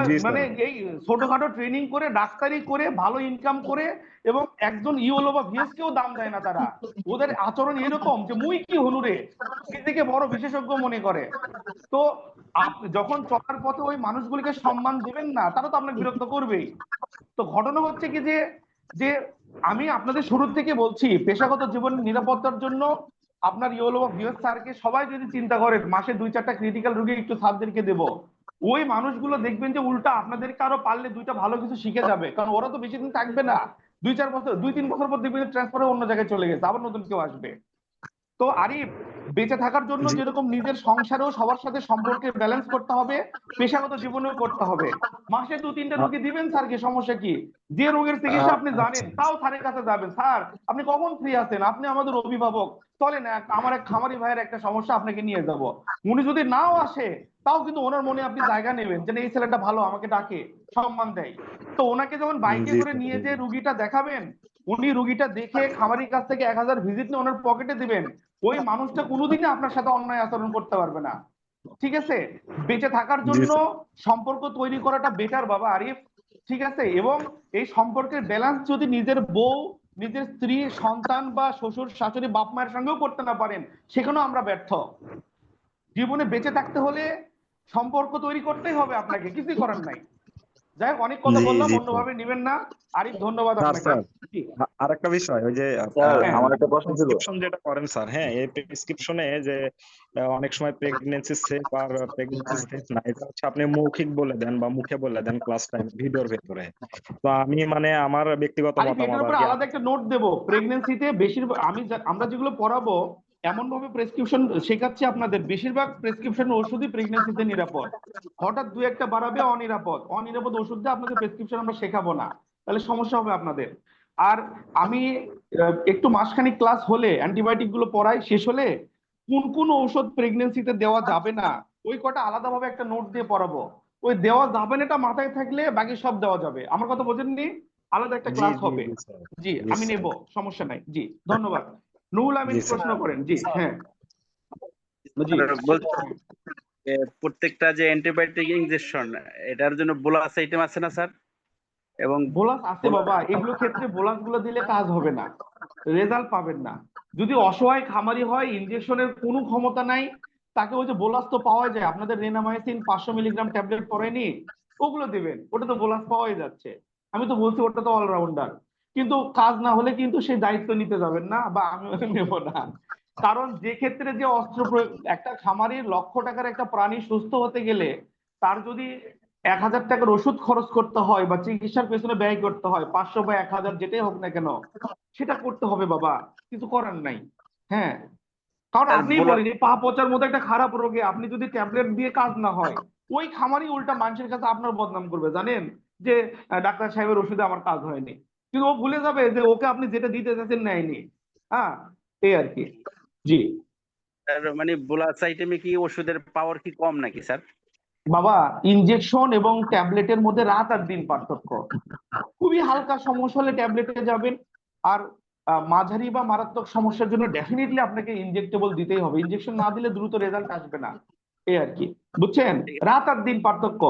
Speaker 5: জি
Speaker 1: মানে
Speaker 5: স্যার।
Speaker 1: এই ছোটখাটো ট্রেনিং করে, ডাক্তারি করে ভালো ইনকাম করে, এবং একজন ইওলো বা ভিএস কেও দাম দেয় না তারা। ওদের আচরণ এরকম যে মুই কি হলু রে, নিজেকে বড় বিশেষজ্ঞ মনে করে। তো আপনি যখন চলার পথে ওই মানুষগুলিকে সম্মান দেবেন না, তারা তো আপনাকে বিরক্ত করবেই। তো ঘটনা হচ্ছে কি যে, যে আমি আপনাদের শুরু থেকে বলছি, পেশাগত জীবনের নিরাপত্তার জন্য আপনার ইওলো বা ভিএস স্যারকে সবাই যদি চিন্তা করেন মাসে 2-4টা ক্রিটিক্যাল রোগী একটু স্যারদেরকে দেবো, ওই মানুষগুলো দেখবেন যে উল্টা আপনাদেরকে আরো পারলে 2টা ভালো কিছু শিখে যাবে, কারণ ওরা তো বেশি দিন থাকবে না। 2-4 বছর, 2-3 বছর পর দেখবেন ট্রান্সফার হয়ে অন্য জায়গায় চলে গেছে, আবার নতুন কেউ আসবে। তো আরিফ, বেঁচে থাকার জন্য
Speaker 5: জি
Speaker 1: যেরকম নিজের সংসারেও সবার সাথে সম্পর্কে ব্যালেন্স করতে হবে, পেশাগত জীবনেও করতে হবে। মাসে 2-3টা রুগী দিবেন স্যারকে, সমস্যা কি? যে রোগের চিকিৎসা আপনি জানেন,
Speaker 5: আচ্ছা।
Speaker 1: তাও স্যারের কাছে যাবেন, স্যার আপনি কখন ফ্রি আছেন, আপনি আমাদের অভিভাবক, চলেন আমার এক খামারি ভাইয়ের একটা সমস্যা, আপনাকে নিয়ে যাব। উনি যদি নাও আসে, তাও কিন্তু ওনার মনে আপনি জায়গা নেবেন যে এই ছেলেটা ভালো, আমাকে ডাকে, সম্মান দেয়। তো ওনাকে যখন বাইকে
Speaker 5: জি
Speaker 1: করে
Speaker 5: স্যার,
Speaker 1: নিয়ে
Speaker 5: জি
Speaker 1: যে
Speaker 5: জি।
Speaker 1: রুগীটা দেখাবেন, উনি রুগীটা দেখে খামারির কাছ থেকে 1,000 ভিজিট নিয়ে ওনার পকেটে দিবেন, ওই মানুষটা কোনোদিনই আপনার সাথে অন্যায় আচরণ করতে পারবে না। ঠিক আছে, বেঁচে থাকার
Speaker 5: জি
Speaker 1: জন্য
Speaker 5: স্যার।
Speaker 1: সম্পর্ক তৈরি করাটা বেটার বাবা আরিফ। ঠিক আছে, এবং এই সম্পর্কের ব্যালেন্স যদি নিজের বউ, নিজের স্ত্রী, সন্তান বা শ্বশুর শাশুড়ি বাপ মায়ের সঙ্গেও করতে না পারেন, সেখানেও আমরা ব্যর্থ। জীবনে বেঁচে থাকতে হলে সম্পর্ক তৈরি করতেই হবে আপনাকে, কিছুই করার নাই। যাই হোক, অনেক কথা
Speaker 5: জি
Speaker 1: বললাম,
Speaker 5: জি স্যার।
Speaker 1: অন্যভাবে নেবেন না। আরিফ, ধন্যবাদ
Speaker 5: স্যার
Speaker 1: আপনাকে।
Speaker 5: স্যার
Speaker 1: জি
Speaker 5: আরেকটা বিষয়, ওই যে
Speaker 6: স্যার
Speaker 1: হ্যাঁ
Speaker 6: আমার একটা প্রশ্ন ছিল।
Speaker 5: প্রেসক্রিপশন যেটা করেন স্যার, হ্যাঁ এই প্রেসক্রিপশনে যে অনেক সময় প্রেগনেন্সি সেফ আর প্রেগনেন্সি সেফ না, এটা হচ্ছে আপনি মৌখিক বলে দেন বা মুখে বলে দেন ক্লাস টাইম ভিডিওর ভেতরে। তো আমি মানে আমার ব্যক্তিগত
Speaker 1: আরিফ,
Speaker 5: মতামত
Speaker 1: এটার
Speaker 5: আর
Speaker 1: উপরে
Speaker 5: কি।
Speaker 1: আলাদা একটা নোট দেবো। প্রেগনেন্সিতে বেশিরভাগ আমরা যেগুলো পড়াবো এমন ভাবে প্রেসক্রিপশন শেখাচ্ছি আপনাদের, বেশিরভাগ প্রেসক্রিপশন ওষুধই প্রেগনেন্সিতে নিরাপদ। হঠাৎ দু একটা বাড়াবে অনিরাপদ, অনিরাপদ ওষুধ দিয়ে আপনাদের প্রেসক্রিপশন আমরা শেখাবো না, তাহলে সমস্যা হবে আপনাদের। আর আমি একটু মাসখানিক ক্লাস হলে অ্যান্টিবায়োটিক গুলো পড়াই, শেষ হলে কোন কোন ঔষধ প্রেগনেন্সিতে দেওয়া যাবে না ওই কটা আলাদাভাবে একটা নোট দিয়ে পড়াবো। ওই দেওয়া যাবে না এটা মাথায় থাকলে বাকি সব দেওয়া যাবে। আমার কথা বোঝেননি? আলাদা একটা
Speaker 5: জি
Speaker 1: ক্লাস
Speaker 5: জি
Speaker 1: হবে।
Speaker 5: জি স্যার।
Speaker 1: জি,
Speaker 5: জি
Speaker 1: আমি
Speaker 5: স্যার।
Speaker 1: নেব, সমস্যা নাই। জি, ধন্যবাদ। নুরুল আমিন
Speaker 5: জি স্যার।
Speaker 1: প্রশ্ন করেন। জি হ্যাঁ। জি
Speaker 7: স্যার বলছি যে প্রত্যেকটা যে অ্যান্টিবায়োটিক ইনজেকশন এটার জন্য বোলাস আইটেম আছে না স্যার? এবং
Speaker 1: বোলাস আছে বাবা, এগুলো ক্ষেত্রে বোলাস গুলো দিলে কাজ হবে না, রেজাল্ট পাবেন না। যদি অসহায় খামারি হয়, ইনজেকশনের কোনো ক্ষমতা নাই, তাকে ওই যে বোলাস তো পাওয়া যায়, আপনাদের রেনামাইসিন 500 মিলিগ্রাম ট্যাবলেট পড়েনি, ওগুলো দিবেন, ওটা তো বোলাস পাওয়াই যাচ্ছে। আমি তো বলছি ওটা তো অলরাউন্ডার। কিন্তু কাজ না হলে কিন্তু সেই দায়িত্ব নিতে যাবেন না, বা আমি নেব না। কারণ যে ক্ষেত্রে যে অস্ত্র প্রয়োগ, একটা খামারির লক্ষ টাকার একটা প্রাণী সুস্থ হতে গেলে তার যদি 1,000 টাকার ওষুধ খরচ করতে হয় বা চিকিৎসার পেছনে ব্যয় করতে হয়, 500 বা 1,000 যেটাই হোক না কেন, সেটা করতে হবে বাবা, কিছু করার নাই। হ্যাঁ, কারণ
Speaker 7: স্যার
Speaker 1: আপনিই
Speaker 7: বোলাস
Speaker 1: বলেন এই পা পচার মতো একটা খারাপ রোগে আপনি যদি ট্যাবলেট দিয়ে কাজ না হয়, ওই খামারি উল্টা মানুষের কাছে আপনার বদনাম করবে, জানেন যে ডাক্তার সাহেবের ওষুধে আমার কাজ হয়নি। কিন্তু ও ভুলে যাবে যে ওকে আপনি যেটা দিতে চাচ্ছেন নেয়নি। হ্যাঁ, এই আর কি। জি
Speaker 7: মানে বোলাস আইটেমে কি ওষুধের পাওয়ার কি কম নাকি স্যার?
Speaker 1: বাবা, ইনজেকশন এবং ট্যাবলেটের মধ্যে রাত আর দিন পার্থক্য। খুবই হালকা সমস্যা হলে ট্যাবলেটে যাবেন, আর মাঝারি বা মারাত্মক সমস্যার জন্য ডেফিনেটলি আপনাকে ইনজেক্টেবল দিতেই হবে, ইনজেকশন না দিলে দ্রুত রেজাল্ট আসবে না। এই আর কি, বুঝছেন? রাত আর দিন পার্থক্য।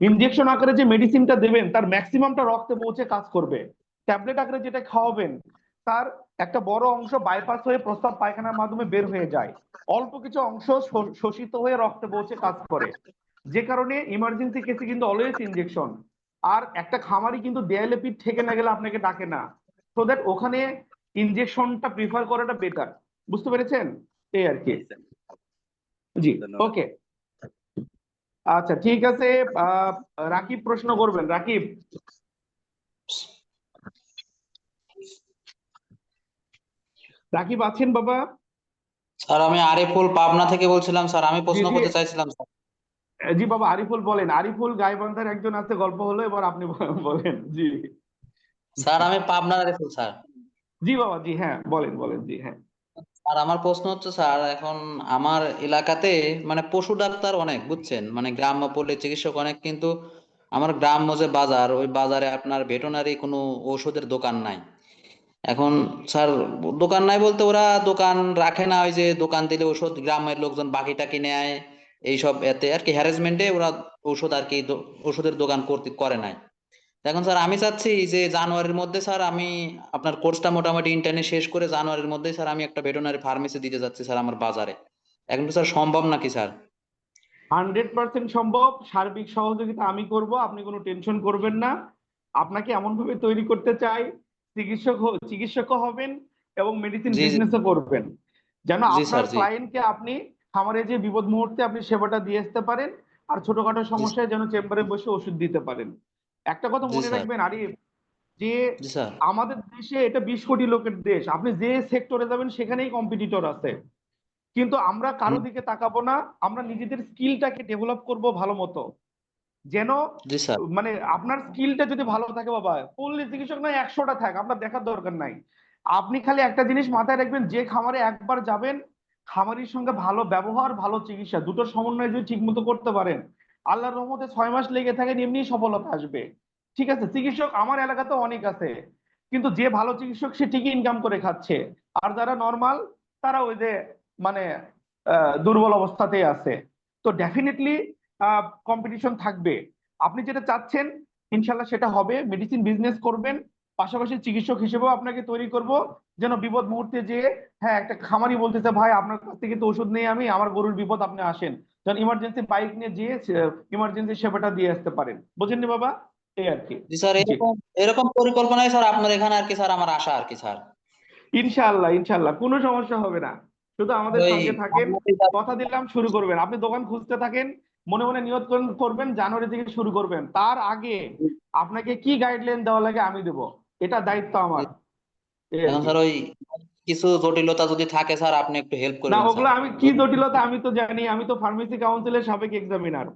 Speaker 1: ইনজেকশন আকারে যে মেডিসিনটা দেবেন তার ম্যাক্সিমামটা রক্তে পৌঁছে কাজ করবে। ট্যাবলেট আকারে যেটা খাওয়াবেন তার একটা বড় অংশ বাইপাস হয়ে প্রস্রাব পায়খানার মাধ্যমে বের হয়ে যায়, অল্প কিছু অংশ শোষিত হয়ে রক্তে পৌঁছে কাজ করে। যে কারণে ইমার্জেন্সি কেসে কিন্তু অলওয়েজ ইনজেকশন। আর একটা খামারি কিন্তু দেয়ালে পিঠ ঠেকে না গেলে আপনাকে ডাকে না, সো দ্যাট ওখানে ইনজেকশনটা প্রিফার করাটা বেটার। বুঝতে পেরেছেন? এই আর কি।
Speaker 7: জি স্যার,
Speaker 1: জি,
Speaker 7: ধন্যবাদ।
Speaker 1: ওকে, আচ্ছা ঠিক আছে। আহ রাকিব প্রশ্ন করবেন। রাকিব, রাকিব আছেন বাবা?
Speaker 6: স্যার আমি আরিফুল পাবনা থেকে বলছিলাম স্যার, আমি
Speaker 1: জি
Speaker 6: প্রশ্ন
Speaker 1: জি,
Speaker 6: করতে চাইছিলাম স্যার।
Speaker 1: জি বাবা, আরিফুল বলেন। আরিফুল গাইবান্ধার একজন আছে, গল্প হলো, এবার আপনি বলেন। জি
Speaker 6: স্যার আমি পাবনার আরিফুল স্যার।
Speaker 1: জি বাবা, জি হ্যাঁ, বলেন বলেন, জি হ্যাঁ।
Speaker 6: আর আমার প্রশ্ন হচ্ছে স্যার, এখন আমার এলাকাতে মানে পশু ডাক্তার অনেক, বুঝছেন, মানে গ্রাম্য পল্লী চিকিৎসক অনেক, কিন্তু আমার গ্রাম্য যে বাজার, ওই বাজারে আপনার ভেটেরিনারি কোনো ঔষধের দোকান নাই। এখন স্যার দোকান নাই বলতে ওরা দোকান রাখে না, ওই যে দোকান দিলে ওষুধ গ্রামের লোকজন বাকিটা কিনে নেয়, এইসব এতে আর কি হ্যারাসমেন্টে ওরা ওষুধ আর কি ওষুধের দোকান করে নাই। এখন স্যার আমি চাচ্ছি যে জানুয়ারির মধ্যে স্যার আমি আপনার কোর্সটা মোটামুটি ইন্টার্নে শেষ করে জানুয়ারির মধ্যে স্যার আমি একটা ভেটেরিনারি ফার্মেসি দিতে যাচ্ছি স্যার আমার বাজারে। এখন তো স্যার সম্ভব নাকি স্যার?
Speaker 1: 100% সম্ভব। সার্বিক সহযোগিতা আমি করব, আপনি কোনো টেনশন করবেন না। আপনাকে এমন ভাবে তৈরি করতে চাই, চিকিৎসকও হবেন এবং মেডিসিন
Speaker 6: জি জি
Speaker 1: বিজনেসও করবেন, যেন
Speaker 6: জি
Speaker 1: আপনার
Speaker 6: স্যার। জি
Speaker 1: ক্লায়েন্টকে আপনি খামারে যে বিপদ মুহূর্তে আপনি সেবাটা দিয়ে আসতে পারেন, আর ছোটখাটো
Speaker 6: জি
Speaker 1: সমস্যায় যেন চেম্বারে বসে ওষুধ দিতে পারেন। একটা কথা
Speaker 6: জি
Speaker 1: মনে
Speaker 6: স্যার।
Speaker 1: রাখবেন আরিফ, যে
Speaker 6: জি স্যার।
Speaker 1: আমাদের দেশে এটা 20 কোটি লোকের দেশ, আপনি যে সেক্টরে যাবেন সেখানেই কম্পিটিটর আছে। কিন্তু আমরা কারো
Speaker 6: হুম,
Speaker 1: দিকে তাকাবো না, আমরা নিজেদের স্কিলটাকে ডেভেলপ করব ভালো মতো, যেন
Speaker 6: জি স্যার।
Speaker 1: মানে আপনার স্কিলটা যদি ভালো থাকে বাবা, পল্লী চিকিৎসক নয় 100টা থাক, আপনার দেখার দরকার নাই। আপনি খালি একটা জিনিস মাথায় রাখবেন, যে খামারে একবার যাবেন, খামারির সঙ্গে ভালো ব্যবহার ভালো চিকিৎসা দুটোর সমন্বয় যদি ঠিক মতো করতে পারেন, আল্লাহর রহমতে 6 মাস লেগে থাকেন, এমনি সফলতা আসবে। ঠিক আছে, চিকিৎসক আমার এলাকাতে অনেক আছে, কিন্তু যে ভালো চিকিৎসক সে ঠিকই ইনকাম করে খাচ্ছে, আর যারা নর্মাল তারা ওই যে মানে দুর্বল অবস্থাতেই আছে। তো ডেফিনেটলি কম্পিটিশন থাকবে। আপনি যেটা চাচ্ছেন ইনশাল্লাহ সেটা হবে, মেডিসিন বিজনেস করবেন, পাশাপাশি চিকিৎসক হিসেবেও আপনাকে তৈরি করব, যেন বিপদ মুহূর্তে যে, হ্যাঁ একটা খামারি বলতেছে ভাই আপনার কাছ থেকে তো ওষুধ নেই আমি, আমার গরুর বিপদ, আপনি আসেন, যেন ইমার্জেন্সি বাইক নিয়ে যেয়ে ইমার্জেন্সি সেবাটা দিয়ে আসতে পারেন। বুঝেননি বাবা? এই আর কি।
Speaker 6: জি স্যার,
Speaker 1: জি,
Speaker 6: এরকম এরকম পরিকল্পনায় স্যার আপনার এখানে আর কি স্যার আমার আশা আর কি স্যার।
Speaker 1: ইনশাআল্লাহ ইনশাআল্লাহ কোনো সমস্যা হবে না, শুধু আমাদের
Speaker 6: ওই
Speaker 1: সঙ্গে থাকেন, কথা দিলাম শুরু করবেন, আপনি দোকান খুঁজতে থাকেন, মনে মনে নিয়ত করবেন জানুয়ারি থেকে শুরু করবেন, তার আগে আপনাকে কি গাইডলাইন দেওয়া লাগে আমি দেব, এটা দায়িত্ব আমার, এই আর
Speaker 6: এখন
Speaker 1: কি।
Speaker 6: স্যার ওই কিছু জটিলতা যদি থাকে স্যার আপনি একটু হেল্প
Speaker 1: না
Speaker 6: করবেন
Speaker 1: ওগুলো
Speaker 6: স্যার।
Speaker 1: আমি কি জটিলতা আমি তো জানি, আমি তো ফার্মেসি কাউন্সিলের সাবেক এক্সামিনার।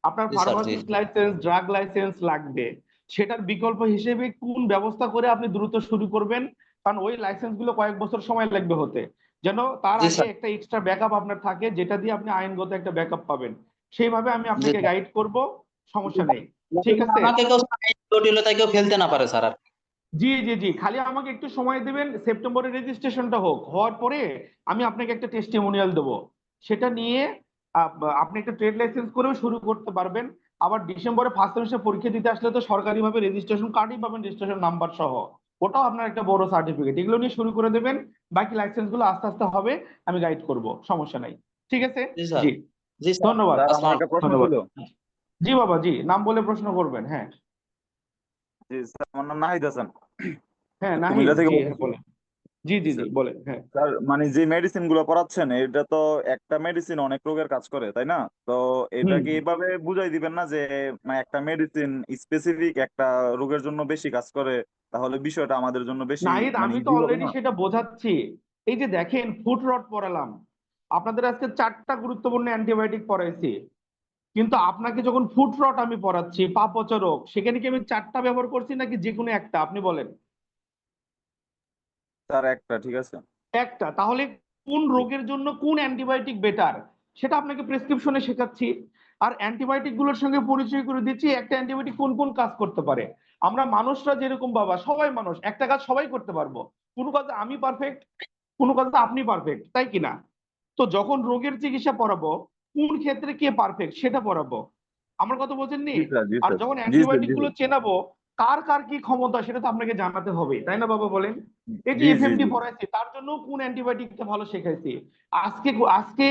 Speaker 1: আপনার
Speaker 6: জি স্যার, জি
Speaker 1: ফার্মাসিস্ট লাইসেন্স, ড্রাগ লাইসেন্স লাগবে, সেটার বিকল্প হিসেবে কোন ব্যবস্থা করে আপনি দ্রুত শুরু করবেন, কারণ ওই লাইসেন্স গুলো কয়েক বছর সময় লাগবে হতে, যেন তার
Speaker 6: জি
Speaker 1: আগে
Speaker 6: স্যার,
Speaker 1: একটা এক্সট্রা ব্যাকআপ আপনার থাকে, যেটা দিয়ে আপনি আইনগত একটা ব্যাকআপ পাবেন, সেইভাবে আমি
Speaker 6: জি
Speaker 1: আপনাকে
Speaker 6: স্যার।
Speaker 1: গাইড করব, সমস্যা নেই। ঠিক আছে,
Speaker 6: আমাকে কেউ এই জটিলতায় কেউ ফেলতে না পারে স্যার আর কি।
Speaker 1: জি জি জি, খালি আমাকে একটু সময় দিবেন, সেপ্টেম্বরে রেজিস্ট্রেশনটা হোক, হওয়ার পরে আমি আপনাকে একটা টেস্টিমোনিয়াল দেবো, সেটা নিয়ে আপনি একটা ট্রেড লাইসেন্স করেও শুরু করতে পারবেন। আবার ডিসেম্বরে ফার্স্ট সেমিস্টার পরীক্ষা দিতে আসলে তো সরকারিভাবে রেজিস্ট্রেশন কার্ডই পাবেন, রেজিস্ট্রেশন নাম্বার সহ, ওটাও আপনার একটা বড় সার্টিফিকেট, এগুলো নিয়ে শুরু করে দেবেন, বাকি লাইসেন্স গুলো আস্তে আস্তে হবে, আমি গাইড করব, সমস্যা নাই। ঠিক আছে,
Speaker 6: জি স্যার,
Speaker 1: জি,
Speaker 6: জি স্যার।
Speaker 1: ধন্যবাদ,
Speaker 8: স্যার আমার
Speaker 6: আসসালাম।
Speaker 8: একটা প্রশ্ন
Speaker 1: ধন্যবাদ।
Speaker 8: ছিল।
Speaker 1: জি বাবা, জি, নাম বলে প্রশ্ন করবেন, হ্যাঁ।
Speaker 8: জি স্যার, আমার নাম নাহিদ হাসান,
Speaker 1: হ্যাঁ নাহিদ,
Speaker 8: কুমিল্লা থেকে
Speaker 1: জি হ্যাঁ
Speaker 8: বলতেছি।
Speaker 1: বলেন, জি জি জি বলেন, হ্যাঁ।
Speaker 8: স্যার মানে যে মেডিসিন গুলো পড়াচ্ছেন এটা তো একটা মেডিসিন অনেক রোগের কাজ করে তাই না? তো এটা
Speaker 1: হুম,
Speaker 8: কি এভাবে বুঝাই দিবেন না যে মানে একটা মেডিসিন স্পেসিফিক একটা রোগের জন্য বেশি কাজ করে, তাহলে বিষয়টা আমাদের জন্য বেশি
Speaker 1: নাহিদ
Speaker 8: মানে
Speaker 1: আমি তো
Speaker 8: ইজি হবে
Speaker 1: অলরেডি
Speaker 8: না?
Speaker 1: সেটা বোঝাচ্ছি, এই যে দেখেন ফুট রড পড়ালাম, আপনাদের আজকে 4টা গুরুত্বপূর্ণ অ্যান্টিবায়োটিক পড়াইছি, কিন্তু আপনাকে যখন ফুট রড আমি পড়াচ্ছি পা পচা রোগ, সেখানে কি আমি 4টা ব্যবহার করছি নাকি যে কোনো একটা, আপনি বলেন।
Speaker 8: স্যার একটা ঠিক আছে।
Speaker 1: একটা, তাহলে কোন রোগের জন্য কোন অ্যান্টিবায়োটিক বেটার সেটা আপনাকে প্রেসক্রিপশনে শেখাচ্ছি, আর অ্যান্টিবায়োটিক গুলোর সঙ্গে পরিচয় করে দিচ্ছি একটা অ্যান্টিবায়োটিক কোন কোন কাজ করতে পারে। আমরা মানুষরা যেরকম বাবা, সবাই মানুষ, একটা কাজ সবাই করতে পারবো, কোনো কাজে আমি পারফেক্ট, কোনো কাজে আপনি পারফেক্ট, তাই কিনা? তো যখন রোগের চিকিৎসা পড়াবো, কোন ক্ষেত্রে কে পারফেক্ট সেটা পড়াবো, আমার কথা বলছেন নি?
Speaker 8: জি স্যার, জি
Speaker 1: আর
Speaker 8: স্যার,
Speaker 1: যখন
Speaker 8: জি স্যার,
Speaker 1: অ্যান্টিবায়োটিক
Speaker 8: জি
Speaker 1: গুলো
Speaker 8: স্যার,
Speaker 1: চেনাবো, কার কার কি ক্ষমতা সেটা তো আপনাকে জানাতে হবে, তাই না বাবা বলেন? এই যে
Speaker 8: জি জি
Speaker 1: এফএমডি
Speaker 8: জি
Speaker 1: পড়াইছি তার জন্য কোন অ্যান্টিবায়োটিকটা ভালো শেখাইছি, আজকে আজকে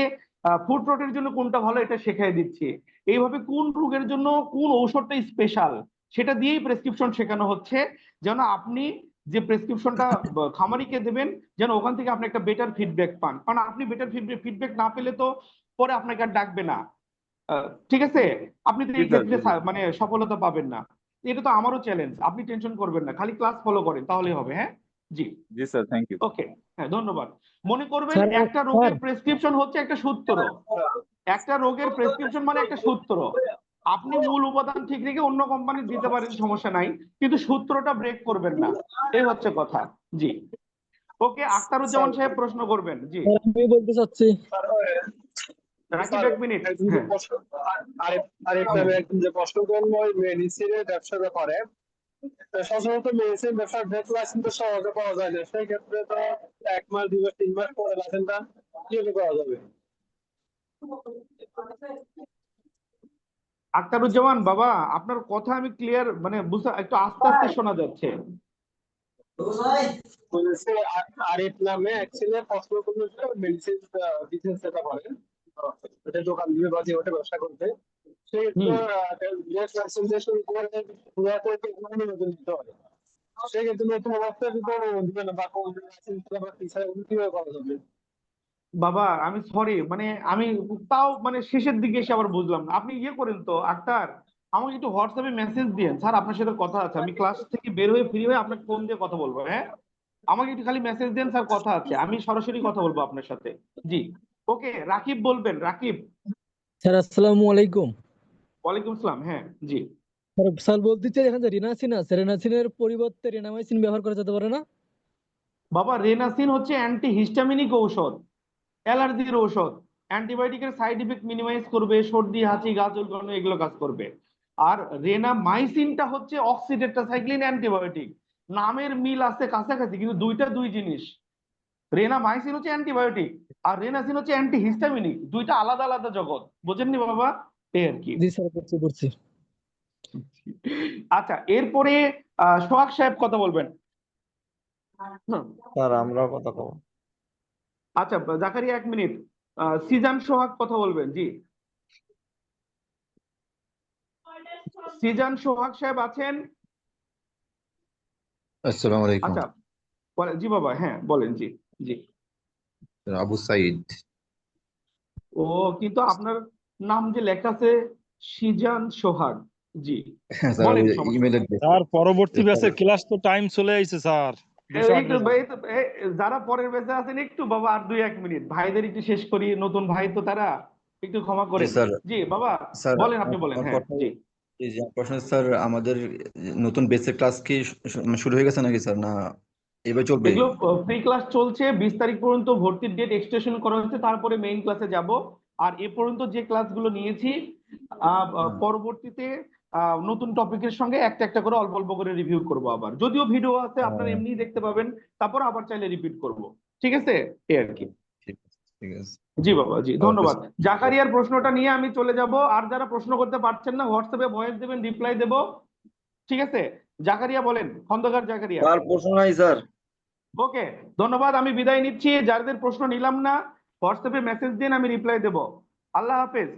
Speaker 1: ফুড রটের জন্য কোনটা ভালো এটা শেখাই দিচ্ছি, এইভাবে কোন রোগের জন্য কোন ঔষধটা স্পেশাল সেটা দিয়েই প্রেসক্রিপশন শেখানো হচ্ছে, যেন আপনি যে প্রেসক্রিপশনটা খামারিকে দেবেন, যেন ওখান থেকে আপনি একটা বেটার ফিডব্যাক পান, কারণ আপনি বেটার ফিডব্যাক না পেলে তো পরে আপনাকে আর ডাকবে না। ঠিক আছে, আপনি তো
Speaker 8: জি
Speaker 1: এই
Speaker 8: স্যার,
Speaker 1: ক্ষেত্রে
Speaker 8: জি স্যার,
Speaker 1: মানে সফলতা পাবেন না, এটা তো আমারও চ্যালেঞ্জ, আপনি টেনশন করবেন না, খালি ক্লাস ফলো করেন তাহলেই হবে, হ্যাঁ। জি,
Speaker 8: জি স্যার, থ্যাংক ইউ।
Speaker 1: ওকে, হ্যাঁ ধন্যবাদ। মনে করবেন
Speaker 4: স্যার
Speaker 1: একটা
Speaker 4: স্যার
Speaker 1: রোগের প্রেসক্রিপশন হচ্ছে একটা সূত্র, একটা রোগের প্রেসক্রিপশন মানে একটা সূত্র, আপনি মূল উপাদান ঠিক রেখে অন্য কোম্পানি দিতে পারেন, সমস্যা নাই, কিন্তু সূত্রটা ব্রেক করবেন না, এই হচ্ছে কথা। জি, ওকে,
Speaker 4: স্যার
Speaker 1: আখতারুজ্জামান সাহেব প্রশ্ন করবেন, জি।
Speaker 4: আমি বলতে চাচ্ছি
Speaker 1: রাকিব
Speaker 4: স্যার,
Speaker 1: এক মিনিট,
Speaker 4: একজন যে
Speaker 1: হ্যাঁ।
Speaker 4: প্রশ্ন আরেকটা
Speaker 1: হ্যাঁ,
Speaker 4: একজন যে প্রশ্ন করলো ওই মেডিসিনের ব্যবসা ব্যাপারে, তো সচরাচর মেডিসিন ব্যবসার ব্রেক লাইসেন্স তো সহজে পাওয়া যায় না, সেই ক্ষেত্রে তো 1 মাস 2 মাস 3 মাস পরে লাইসেন্সটা কিভাবে করা যাবে?
Speaker 1: আখতারুজ্জামান বাবা, আপনার কথা আমি ক্লিয়ার মানে বুঝতে একটু আস্তে আস্তে শোনা যাচ্ছে।
Speaker 4: বলেছে আরিফ নামে এক ছেলে প্রশ্ন করলো যে মেডিসিন বিজনেস সেটা করেন, ওটা দোকান দিবে বা যে ওটা ব্যবসা করবে, সেক্ষেত্রে
Speaker 1: হুম,
Speaker 4: ব্রেক লাইসেন্স শুরু করে পুরো করে নিবন্ধন দিতে হবে, সেক্ষেত্রে নতুন অবস্থায় যদি দিবে না বা কোন লাইসেন্স বা কিভাবে করা যাবে?
Speaker 1: বাবা আমি সরি, মানে আমি তাও মানে শেষের দিকে এসে আবার বুঝলাম না, আপনি ইয়ে করেন তো আক্তার, আমাকে একটু হোয়াটসঅ্যাপে মেসেজ দিয়েন, স্যার আপনার সাথে কথা আছে, আমি ক্লাস থেকে বের হয়ে ফ্রি হয়ে আপনাকে ফোন দিয়ে কথা বলবো, হ্যাঁ। আমাকে একটু খালি মেসেজ দেন, স্যার কথা আছে, আমি সরাসরি কথা বলবো আপনার সাথে। জি, ওকে, রাকিব বলবেন, রাকিব।
Speaker 9: স্যার আসসালামু আলাইকুম।
Speaker 1: ওয়ালাইকুম আসসালাম, হ্যাঁ, জি।
Speaker 9: স্যার স্যার বলতে চাই এখানে যে রিনাসিন আছে, রিনাসিনের পরিবর্তে রিনামাইসিন ব্যবহার করা যেতে পারে না?
Speaker 1: বাবা রেনাসিন হচ্ছে অ্যান্টি হিস্টামিনিক ঔষধ, অ্যালার্জির ঔষধ, অ্যান্টিবায়োটিকের সাইড ইফেক্ট মিনিমাইজ করবে, সর্দি হাঁচি গা চুলকানো এগুলো কাজ করবে। আর রেনামাইসিনটা হচ্ছে অক্সিডেট্রাসাইক্লিন অ্যান্টিবায়োটিক, নামের মিল আছে কাছাকাছি কিন্তু দুইটা দুই জিনিস, রেনামাইসিন হচ্ছে অ্যান্টিবায়োটিক আর রেনাসিন হচ্ছে অ্যান্টি হিস্টামিনিক, দুইটা আলাদা আলাদা জগৎ, বুঝেননি বাবা, এই আর কি।
Speaker 9: জি স্যার, বুঝছি বুঝছি।
Speaker 1: আচ্ছা, এরপরে সোহাগ সাহেব কথা বলবেন। হুম,
Speaker 10: স্যার আমরাও কথা কব।
Speaker 1: আচ্ছা জাকারিয়া এক মিনিট, সিজান সোহাগ কথা বলবেন, জি। সিজান সোহাগ সাহেব আছেন?
Speaker 10: আসসালামু আলাইকুম।
Speaker 1: আচ্ছা জি বাবা, হ্যাঁ বলেন। জি জি।
Speaker 10: আবু সাইদ।
Speaker 1: ও কিন্তু আপনার নাম যে লেখা আছে সিজান সোহাগ। জি
Speaker 10: হ্যাঁ স্যার,
Speaker 1: বলেন,
Speaker 10: ওই
Speaker 1: সমস্যা
Speaker 10: ইমেলের
Speaker 1: নেই।
Speaker 11: স্যার পরবর্তী ব্যাচের ক্লাস তো টাইম চলে আইছে স্যার।
Speaker 1: যারা পরের ব্যাচে আছেন একটু বাবা আর 2-1 মিনিট ভাইদের একটু শেষ করি, নতুন ভাই তো তারা, একটু ক্ষমা
Speaker 10: জি
Speaker 1: করেন।
Speaker 10: স্যার।
Speaker 1: জি বাবা
Speaker 10: স্যার
Speaker 1: বলেন, আপনি বলেন।
Speaker 10: আমার
Speaker 1: হ্যাঁ
Speaker 10: কথা,
Speaker 1: জি।
Speaker 10: এই যে আমার প্রশ্ন হচ্ছে, স্যার আমাদের নতুন বেসিক ক্লাস কি শুরু হয়ে গেছে নাকি স্যার, না এবার চলবে?
Speaker 1: এগুলো ফ্রি ক্লাস চলছে, 20 তারিখ পর্যন্ত ভর্তির ডেট এক্সটেনশন করা হচ্ছে, তারপরে মেইন ক্লাসে যাব। আর এ পর্যন্ত যে ক্লাসগুলো নিয়েছি পরবর্তীতে নতুন টপিকের সঙ্গে একটা একটা করে অল্প অল্প করে রিভিউ করব আবার, যদিও ভিডিও আছে আপনারা এমনি দেখতে পাবেন, তারপর আবার চাইলে রিপিট করব। ঠিক আছে, এই আর কি।
Speaker 10: ঠিক আছে, ঠিক আছে।
Speaker 1: জি বাবা, জি
Speaker 10: আল্লাহ হাফেজ।
Speaker 1: ধন্যবাদ। জাকারিয়ার প্রশ্নটা নিয়ে আমি চলে যাব, আর যারা প্রশ্ন করতে পারছেন না হোয়াটসঅ্যাপে ভয়েস দেবেন, রিপ্লাই দেব। ঠিক আছে, জাকারিয়া বলেন, খন্দকার জাকারিয়া।
Speaker 12: স্যার প্রশ্ন নাই স্যার।
Speaker 1: ওকে, ধন্যবাদ, আমি বিদায় নিচ্ছি। যাদের প্রশ্ন নিলাম না হোয়াটসঅ্যাপে মেসেজ দিন, আমি রিপ্লাই দেব। আল্লাহ হাফেজ।